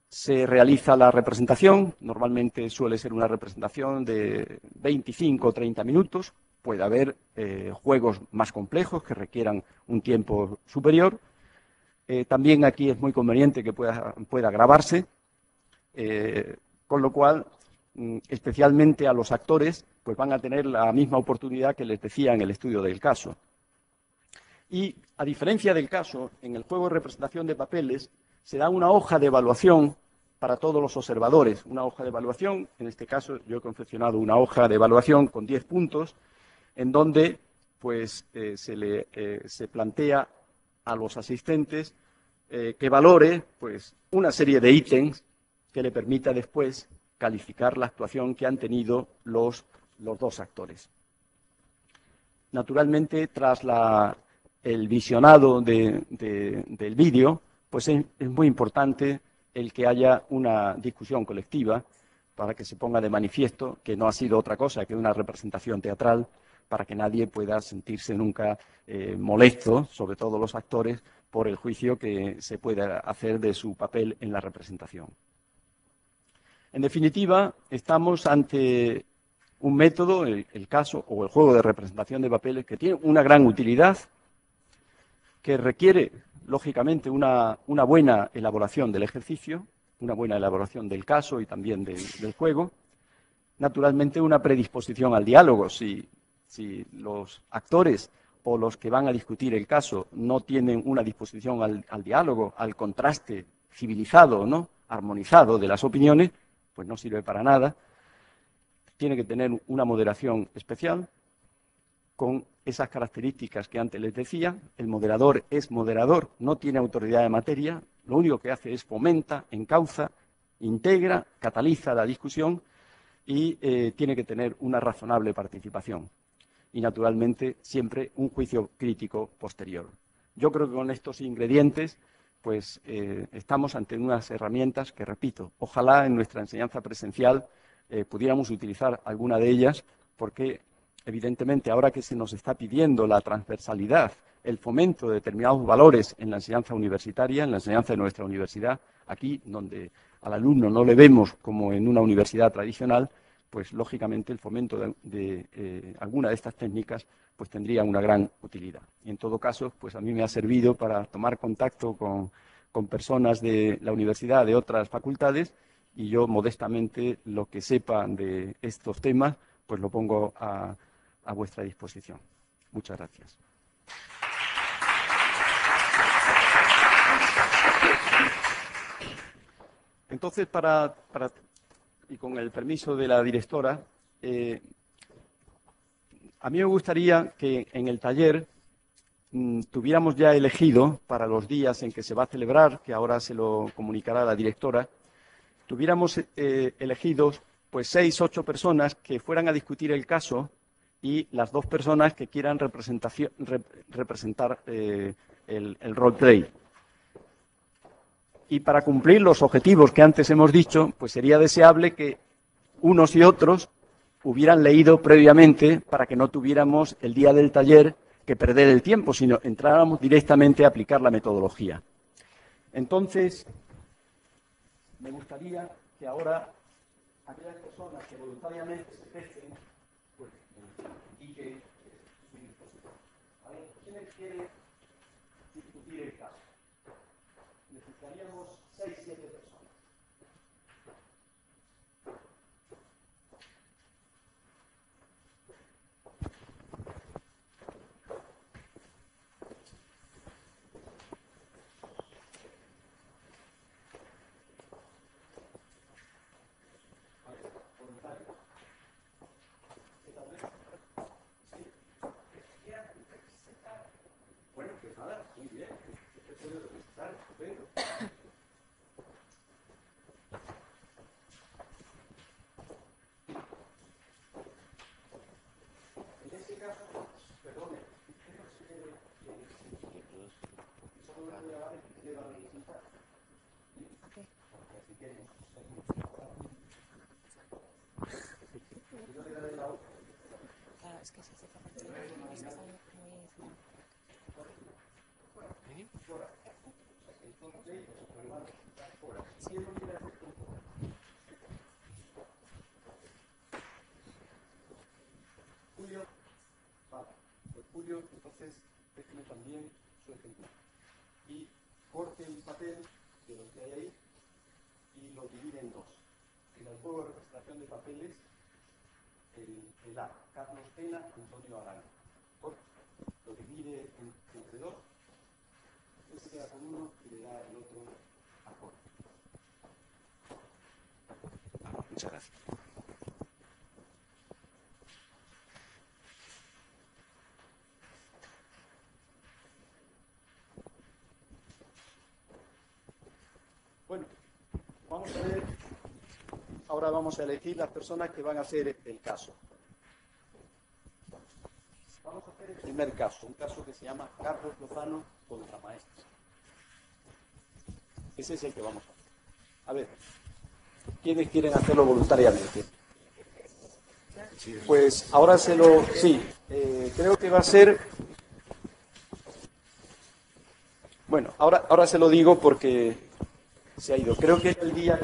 se realiza la representación, normalmente suele ser una representación de 25 o 30 minutos, puede haber juegos más complejos que requieran un tiempo superior. También aquí es muy conveniente que pueda grabarse, con lo cual, especialmente a los actores, pues van a tener la misma oportunidad que les decía en el estudio del caso. Y, a diferencia del caso, en el juego de representación de papeles se da una hoja de evaluación para todos los observadores. Una hoja de evaluación, en este caso yo he confeccionado una hoja de evaluación con 10 puntos, en donde pues, se plantea a los asistentes que valore pues, una serie de ítems que le permita después calificar la actuación que han tenido los 2 actores. Naturalmente, tras el visionado del vídeo, pues es muy importante el que haya una discusión colectiva para que se ponga de manifiesto que no ha sido otra cosa que una representación teatral, para que nadie pueda sentirse nunca molesto, sobre todo los actores, por el juicio que se pueda hacer de su papel en la representación. En definitiva, estamos ante un método, el caso o el juego de representación de papeles, que tiene una gran utilidad, que requiere, lógicamente, una buena elaboración del ejercicio, una buena elaboración del caso y también del juego. Naturalmente, una predisposición al diálogo. Si los actores o los que van a discutir el caso no tienen una disposición al diálogo, al contraste civilizado, ¿no?, armonizado de las opiniones, pues no sirve para nada. Tiene que tener una moderación especial con esas características que antes les decía. El moderador es moderador, no tiene autoridad de materia, lo único que hace es fomenta, encauza, integra, cataliza la discusión y tiene que tener una razonable participación. Y, naturalmente, siempre un juicio crítico posterior. Yo creo que con estos ingredientes pues estamos ante unas herramientas que, repito, ojalá en nuestra enseñanza presencial pudiéramos utilizar alguna de ellas, porque evidentemente ahora que se nos está pidiendo la transversalidad, el fomento de determinados valores en la enseñanza universitaria, en la enseñanza de nuestra universidad, aquí donde al alumno no le vemos como en una universidad tradicional, pues lógicamente el fomento de alguna de estas técnicas pues tendría una gran utilidad. Y en todo caso, pues a mí me ha servido para tomar contacto con personas de la universidad, de otras facultades, y yo modestamente lo que sepa de estos temas, pues lo pongo a vuestra disposición. Muchas gracias. Entonces, para y con el permiso de la directora, a mí me gustaría que en el taller tuviéramos ya elegido para los días en que se va a celebrar, que ahora se lo comunicará la directora, tuviéramos elegidos pues 6, 8 personas que fueran a discutir el caso y las 2 personas que quieran representar el roleplay. Y para cumplir los objetivos que antes hemos dicho, pues sería deseable que unos y otros hubieran leído previamente para que no tuviéramos el día del taller que perder el tiempo, sino entráramos directamente a aplicar la metodología. Entonces, me gustaría que ahora aquellas personas que voluntariamente se presten, pues, y que... A ver, ¿quién quiere discutir el caso? Necesitaríamos 6, 7 personas. Bueno, pues nada, muy bien. En este caso, perdone, Claro, es que si se trata de Julio, vale, pues Julio, entonces déjeme también su ejemplar. Y corte el papel de lo que hay ahí y lo divide en 2. En el juego de representación de papeles, el A, Carlos Pena, Antonio Arana. Lo divide entre 2, él se queda con uno y le da el otro a Jorge. Muchas gracias. Bueno, vamos a ver, ahora vamos a elegir las personas que van a hacer el caso. Vamos a hacer el primer caso, un caso que se llama Carlos Lozano contra Maestre. Ese es el que vamos a hacer. A ver, ¿quiénes quieren hacerlo voluntariamente? Pues ahora sí, creo que va a ser... Bueno, ahora se lo digo porque se ha ido. Creo que es el día...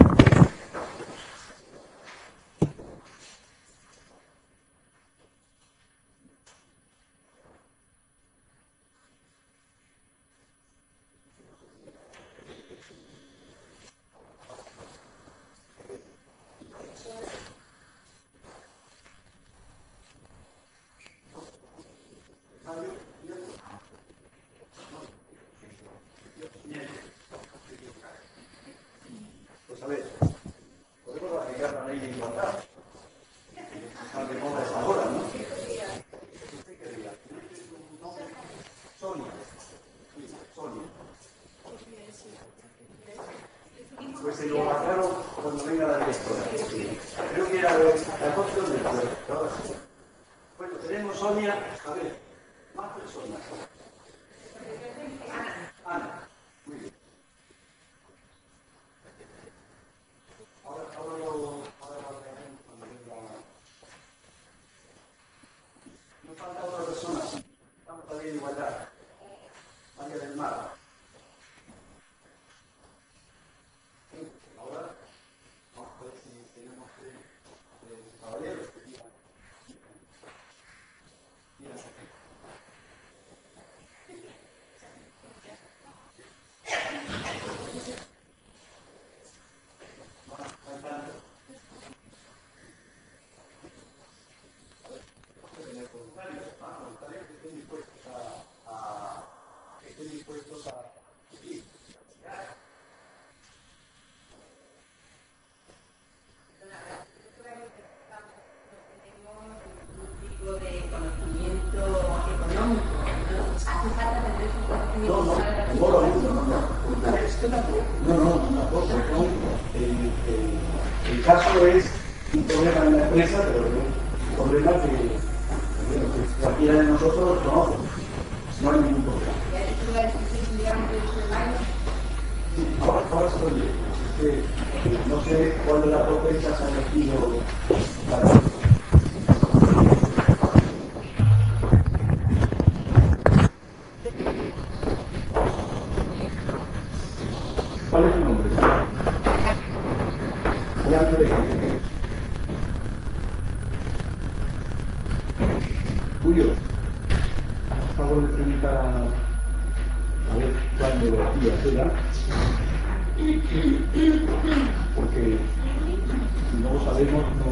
Pues a ver, podemos aplicar la ley de igualdad. Está de moda esa hora, ¿no? ¿Usted qué diría? Sonia. Sí, Sonia. Pues se lo aclaro cuando venga la directora. Creo que era la opción del pueblo. Bueno, tenemos Sonia. A ver, más personas. Ana. Muy bien. Ahora cuando venga. Nos falta otra persona. Vamos a ver igualdad. María del Mar. Ahora vamos a ver si tenemos caballeros que quieran hacer. No, tampoco. El caso es un problema en la empresa, pero un problema que cualquiera de nosotros conoce. No hay ningún problema. Sí, ahora estoy bien. No sé cuál de las dos fechas han elegido para... ¿Cuál es tu nombre? Julio, haz favor de preguntar a ver cuándo de aquí a qué edad, porque si no lo sabemos, no...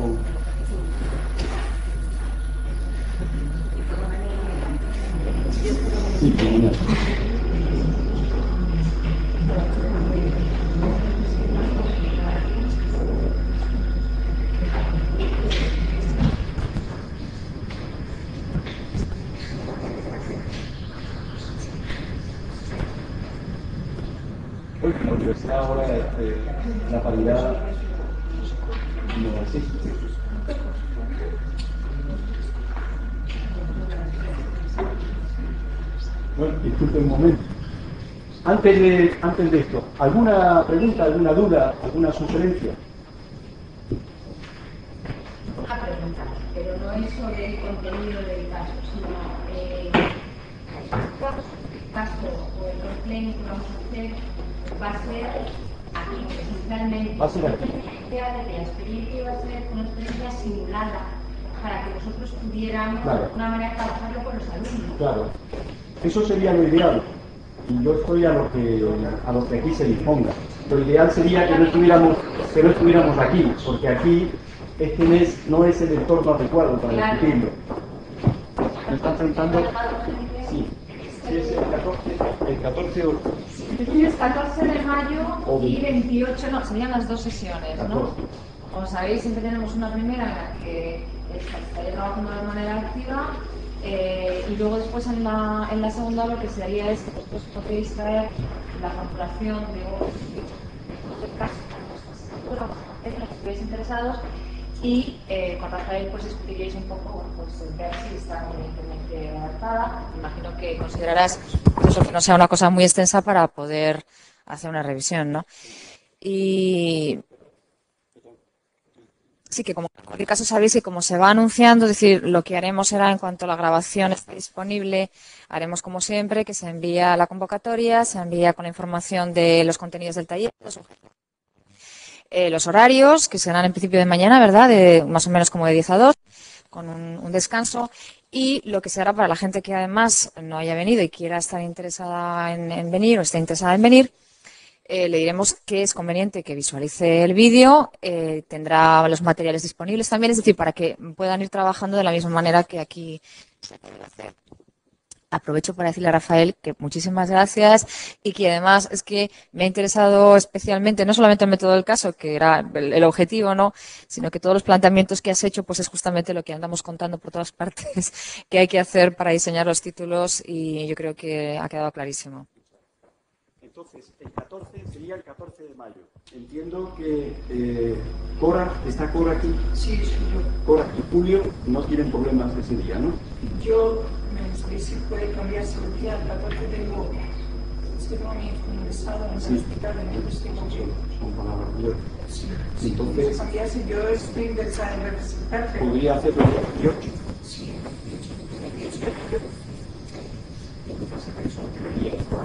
Sí, genial. Hoy en la universidad ahora la paridad no existe. Bueno, disculpe un momento. Antes de esto, ¿alguna pregunta, alguna duda, alguna sugerencia? Una pregunta, pero no es sobre el contenido del caso, sino el caso o el roleplay que vamos a hacer va a ser aquí, presencialmente. Va a ser aquí. La experiencia va a ser una experiencia simulada para que nosotros pudiéramos Claro. de alguna manera trabajarlo con los alumnos. Claro. Eso sería lo ideal. Y yo estoy a lo que aquí se disponga. Lo ideal sería que no estuviéramos aquí, porque aquí no es el entorno adecuado para Claro. discutirlo. Me están preguntando. Sí, es el 14 o... Es 14 de mayo y 28, no, serían las dos sesiones, ¿no? 14. Como sabéis, siempre tenemos una primera en la que estaría trabajando de manera activa y luego después en la segunda lo que se haría es que después podéis traer la formulación de un caso que estéis interesados y con Rafael pues discutiríais un poco, pues ver si está evidentemente adaptada. Imagino que considerarás pues, eso, que no sea una cosa muy extensa para poder hacer una revisión, ¿no? Y sí que como en cualquier caso sabéis que como se va anunciando, es decir, lo que haremos será en cuanto la grabación esté disponible, haremos como siempre que se envía la convocatoria, se envía con la información de los contenidos del taller, los horarios, que serán en principio de mañana, ¿verdad? De, más o menos como de 10 a 2, con un descanso. Y lo que será para la gente que además no haya venido y quiera estar interesada en venir o esté interesada en venir, le diremos que es conveniente que visualice el vídeo, tendrá los materiales disponibles también, es decir, para que puedan ir trabajando de la misma manera que aquí se puede hacer. Aprovecho para decirle a Rafael que muchísimas gracias y que además es que me ha interesado especialmente, no solamente el método del caso, que era el objetivo, ¿no? Sino que todos los planteamientos que has hecho, pues es justamente lo que andamos contando por todas partes que hay que hacer para diseñar los títulos y yo creo que ha quedado clarísimo. Entonces, el 14 sería el 14 de mayo. Entiendo que Cora, ¿está Cora aquí? Sí, soy yo. Cora y Julio no tienen problemas ese día, ¿no? Yo me sé si puede cambiarse el día. El 14 tengo, es que tengo a mi hijo ingresado en el hospital, entonces tengo que... Son palabras mayores. Sí, Entonces, si cambiarse, yo estoy interesada en representarte. podría hacerlo el 18. Sí.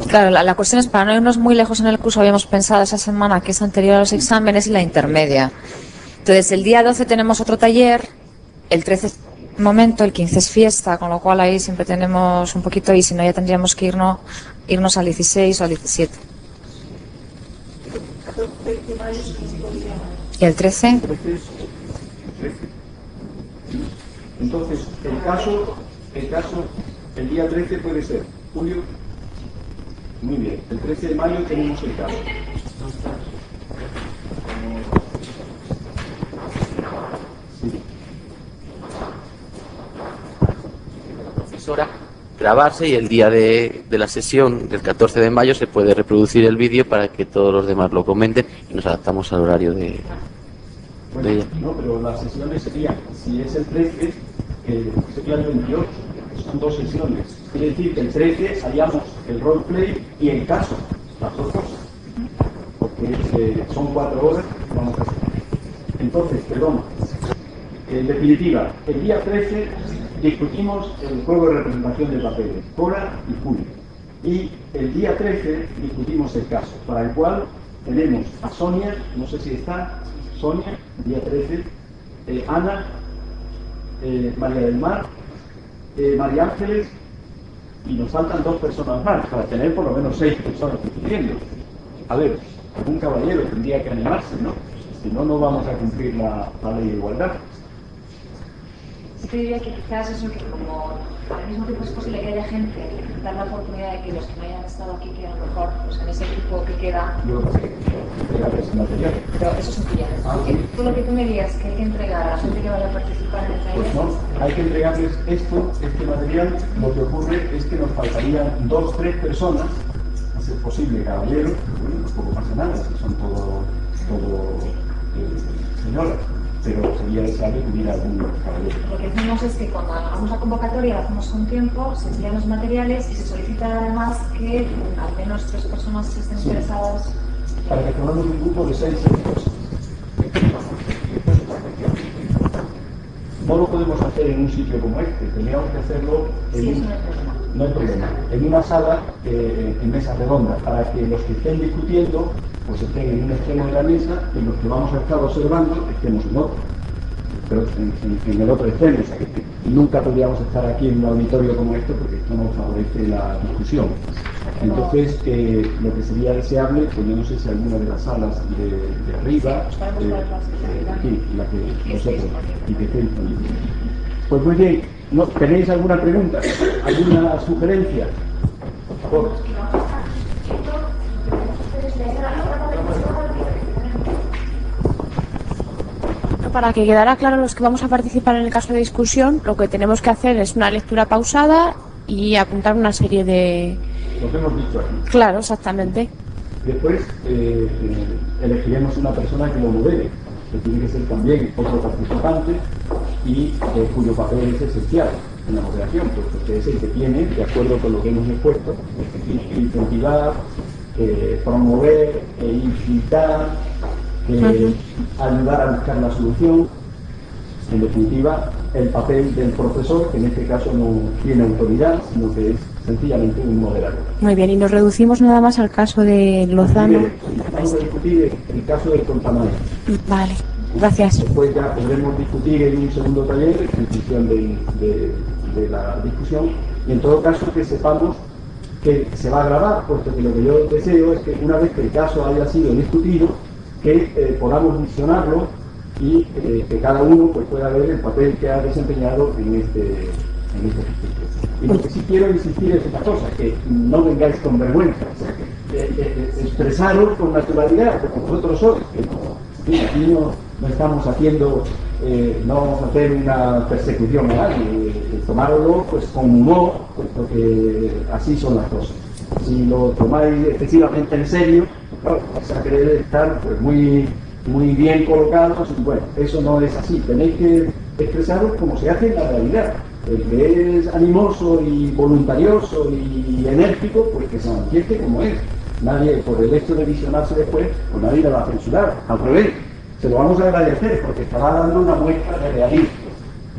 Claro, la cuestión es para no irnos muy lejos en el curso, habíamos pensado esa semana que es anterior a los exámenes y la intermedia. Entonces, el día 12 tenemos otro taller, el 13 es momento, el 15 es fiesta, con lo cual ahí siempre tenemos un poquito y si no ya tendríamos que irnos al 16 o al 17. ¿Y el 13? Entonces, el día 13 puede ser Julio. Muy bien, el 13 de mayo tenemos el caso. Sí. Profesora, grabarse y el día de la sesión del 14 de mayo se puede reproducir el vídeo para que todos los demás lo comenten y nos adaptamos al horario de ella. No, pero las sesiones serían, si es el 13, sería el 28. Son 2 sesiones. Quiere decir que el 13 haríamos el roleplay y el caso, las 2 cosas. Porque son 4 horas que vamos a hacer. Entonces, perdón, en definitiva, el día 13 discutimos el juego de representación de papeles, Cora y Julio. Y el día 13 discutimos el caso, para el cual tenemos a Sonia, no sé si está, Sonia, día 13, Ana, María del Mar, María Ángeles, y nos faltan 2 personas más, para tener por lo menos 6 personas discutiendo. A ver, un caballero tendría que animarse, ¿no? Si no, no vamos a cumplir la ley de igualdad. Sí te diría que quizás eso, que como al mismo tiempo es posible que haya gente, dar la oportunidad de que los que no hayan estado aquí, que a lo mejor pues en ese grupo que queda... Yo lo que sé, entregarles material. Pero eso es un pillar. Tú lo que tú me digas que hay que entregar a la gente que vaya a participar en el taller... Pues no, hay que entregarles este material. Lo que ocurre es que nos faltarían 2 o 3 personas, a ser posible, caballeros, bueno, tampoco pasa nada, si son todo señoras. Pero sería deseable que hubiera algún caballero. Lo que hacemos es que cuando hagamos la convocatoria, la hacemos con tiempo, se envían los materiales y se solicita además que al menos 3 personas estén interesadas. Para que formemos un grupo de 6 personas. No lo podemos hacer en un sitio como este, tendríamos que hacerlo no hay problema, en una sala en mesa redonda, para que los que estén discutiendo pues estén en un extremo de la mesa y los que vamos a estar observando estemos en otro, pero en el otro extremo. O sea, que nunca podríamos estar aquí en un auditorio como este porque esto no favorece la discusión. Entonces, lo que sería deseable, pues yo no sé si alguna de las salas de arriba, aquí, la que nosotros, y que esté disponible. Pues muy bien, ¿tenéis alguna pregunta? ¿Alguna sugerencia? Por favor. Para que quedara claro los que vamos a participar en el caso de discusión, lo que tenemos que hacer es una lectura pausada y apuntar una serie de... Lo que hemos dicho aquí. Claro, exactamente. Después elegiremos una persona que lo modere, que tiene que ser también otro participante y cuyo papel es esencial en la moderación, porque es el que tiene, de acuerdo con lo que hemos expuesto, incentivar, promover, incitar, ayudar a buscar la solución. En definitiva, el papel del profesor, que en este caso no tiene autoridad, sino que es sencillamente un moderador. Muy bien, y nos reducimos nada más al caso de Lozano. Vamos a discutir el caso del contramaestre. Vale, gracias. Después ya podremos discutir en un segundo taller, en función de la discusión, y en todo caso que sepamos que se va a grabar, puesto que lo que yo deseo es que una vez que el caso haya sido discutido, que podamos visionarlo y que cada uno pues, pueda ver el papel que ha desempeñado en este ejercicio. Y lo que sí quiero insistir es una cosa, que no vengáis con vergüenza, o sea, expresaros con naturalidad, porque vosotros sois, que aquí no estamos haciendo, no vamos a hacer una persecución a nadie, tomároslo pues con humor, puesto que así son las cosas. Si lo tomáis excesivamente en serio, claro, vais a querer estar pues, muy bien colocados, y bueno, eso no es así, tenéis que expresaros como se hace en la realidad. El que es animoso y voluntarioso y enérgico, pues que se manifieste como es. Nadie, por el hecho de visionarse después, pues nadie le va a censurar. Al revés, se lo vamos a agradecer porque estará dando una muestra de realismo.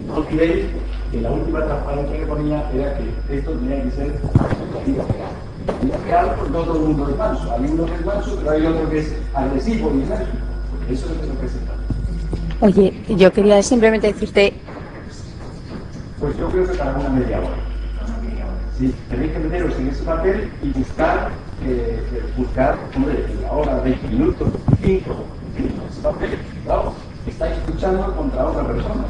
No olvidéis que la última transparencia que ponía era que esto tenía que ser real, porque no todo el mundo es manso. Hay uno que es manso, pero hay otro que es agresivo y enérgico. Eso es lo que se trata. Oye, yo quería simplemente decirte... Pues yo creo que para una media hora. Sí, tenéis que meteros en ese papel y buscar, hombre, la hora, 20 minutos, 5, ese papel, claro, estáis escuchando contra otra persona.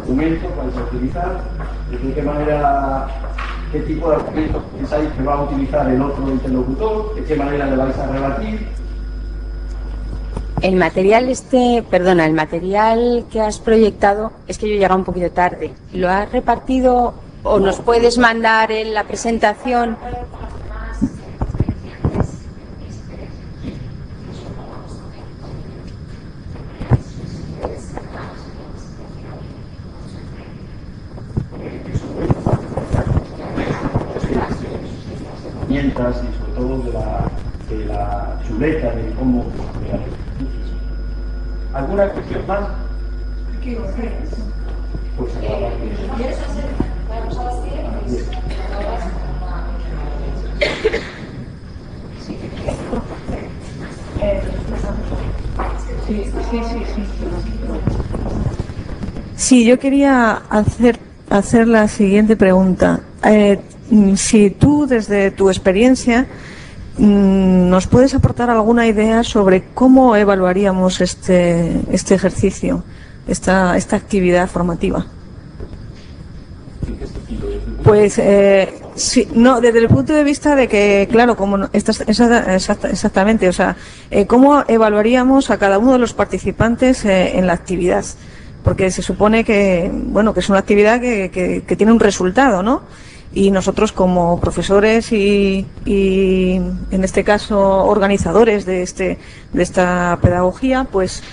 Documentos vais a utilizar, de qué manera, qué tipo de argumentos pensáis que va a utilizar el otro interlocutor, de qué manera le vais a rebatir. El material el material que has proyectado, es que yo he llegado un poquito tarde. ¿Lo has repartido o nos puedes mandar en la presentación? Y sobre todo de la chuleta, de cómo... ¿Alguna cuestión más? Pues, Sí, yo quería hacer la siguiente pregunta. Si tú, desde tu experiencia, nos puedes aportar alguna idea sobre cómo evaluaríamos este ejercicio, esta actividad formativa. Pues sí, no, desde el punto de vista de que, claro, exactamente, o sea, cómo evaluaríamos a cada uno de los participantes en la actividad, porque se supone que, bueno, que es una actividad que tiene un resultado, ¿no? Y nosotros como profesores y en este caso organizadores de esta pedagogía, pues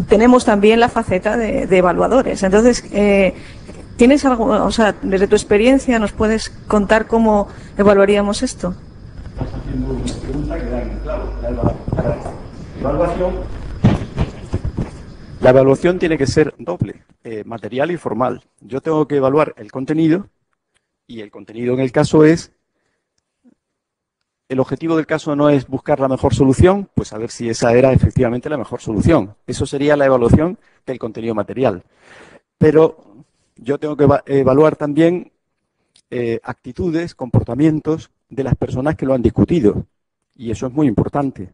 tenemos también la faceta de evaluadores. Entonces, ¿tienes algo, o sea, desde tu experiencia nos puedes contar cómo evaluaríamos esto? Estás haciendo una pregunta que da en el clavo. La evaluación tiene que ser doble, material y formal. Yo tengo que evaluar el contenido. Y el contenido en el caso es, el objetivo del caso no es buscar la mejor solución, pues a ver si esa era efectivamente la mejor solución. Eso sería la evaluación del contenido material. Pero yo tengo que evaluar también actitudes, comportamientos de las personas que lo han discutido. Y eso es muy importante.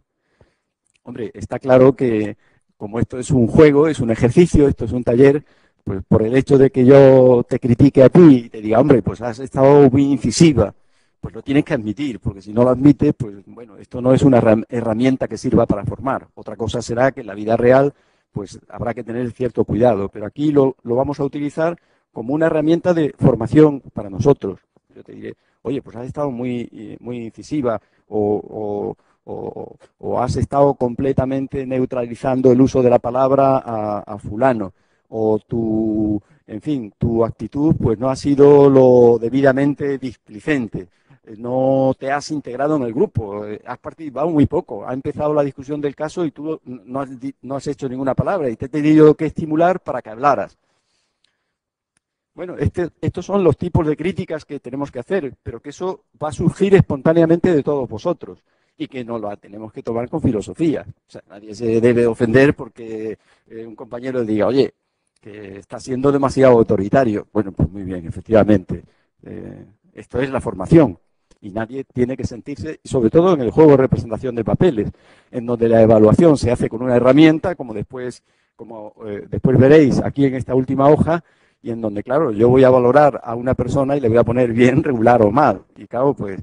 Hombre, está claro que como esto es un juego, es un ejercicio, esto es un taller, pues por el hecho de que yo te critique a ti y te diga, hombre, pues has estado muy incisiva, pues lo tienes que admitir, porque si no lo admites, pues bueno, esto no es una herramienta que sirva para formar. Otra cosa será que en la vida real, pues habrá que tener cierto cuidado, pero aquí lo vamos a utilizar como una herramienta de formación para nosotros. Yo te diré, oye, pues has estado muy incisiva o has estado completamente neutralizando el uso de la palabra a fulano. O tu actitud pues no ha sido lo debidamente displicente, no te has integrado en el grupo, has participado muy poco, ha empezado la discusión del caso y tú no has hecho ninguna palabra y te he tenido que estimular para que hablaras. Bueno, estos son los tipos de críticas que tenemos que hacer, pero que eso va a surgir espontáneamente de todos vosotros y que no lo tenemos que tomar con filosofía. O sea, nadie se debe ofender porque un compañero diga, oye, que está siendo demasiado autoritario. Bueno, pues muy bien, efectivamente. Esto es la formación y nadie tiene que sentirse, sobre todo en el juego de representación de papeles, en donde la evaluación se hace con una herramienta, como después veréis aquí en esta última hoja, y en donde, claro, yo voy a valorar a una persona y le voy a poner bien, regular o mal. Y claro, pues,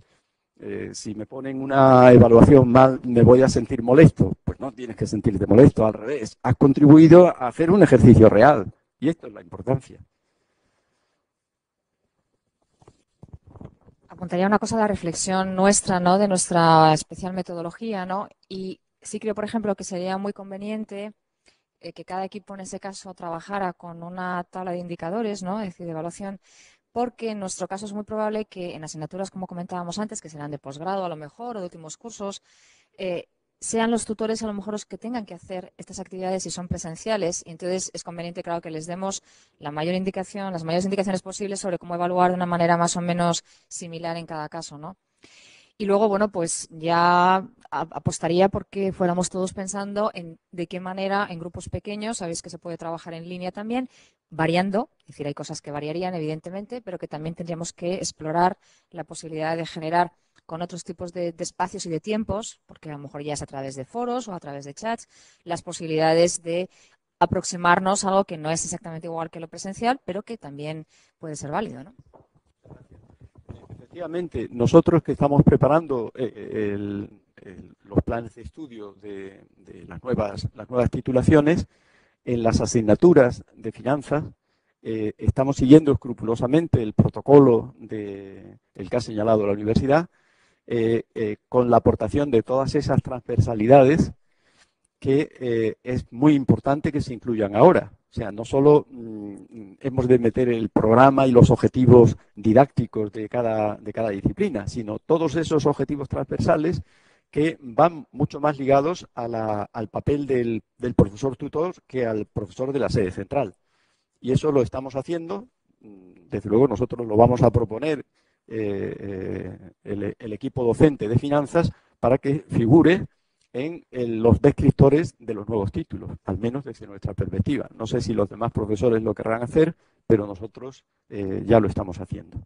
si me ponen una evaluación mal, me voy a sentir molesto. Pues no tienes que sentirte molesto, al revés. Has contribuido a hacer un ejercicio real. Y esto es la importancia. Apuntaría una cosa a la reflexión nuestra, ¿no? De nuestra especial metodología, ¿no? Y sí creo, por ejemplo, que sería muy conveniente que cada equipo en ese caso trabajara con una tabla de indicadores, ¿no? Es decir, de evaluación, porque en nuestro caso es muy probable que en asignaturas, como comentábamos antes, que serán de posgrado a lo mejor o de últimos cursos, sean los tutores a lo mejor los que tengan que hacer estas actividades si son presenciales, y entonces es conveniente, claro, que les demos las mayores indicaciones posibles sobre cómo evaluar de una manera más o menos similar en cada caso, ¿no? Y luego, bueno, pues ya apostaría porque fuéramos todos pensando en de qué manera en grupos pequeños, sabéis que se puede trabajar en línea también, variando, es decir, hay cosas que variarían evidentemente, pero que también tendríamos que explorar la posibilidad de generar con otros tipos de espacios y de tiempos, porque a lo mejor ya es a través de foros o a través de chats, las posibilidades de aproximarnos a algo que no es exactamente igual que lo presencial, pero que también puede ser válido, ¿no? Efectivamente, nosotros que estamos preparando los planes de estudio de las nuevas titulaciones, en las asignaturas de finanzas estamos siguiendo escrupulosamente el protocolo del que ha señalado la universidad, con la aportación de todas esas transversalidades que es muy importante que se incluyan ahora. O sea, no solo hemos de meter el programa y los objetivos didácticos de cada disciplina, sino todos esos objetivos transversales que van mucho más ligados al papel del profesor tutor que al profesor de la sede central. Y eso lo estamos haciendo, desde luego nosotros lo vamos a proponer el equipo docente de finanzas para que figure en los descriptores de los nuevos títulos, al menos desde nuestra perspectiva. No sé si los demás profesores lo querrán hacer, pero nosotros ya lo estamos haciendo.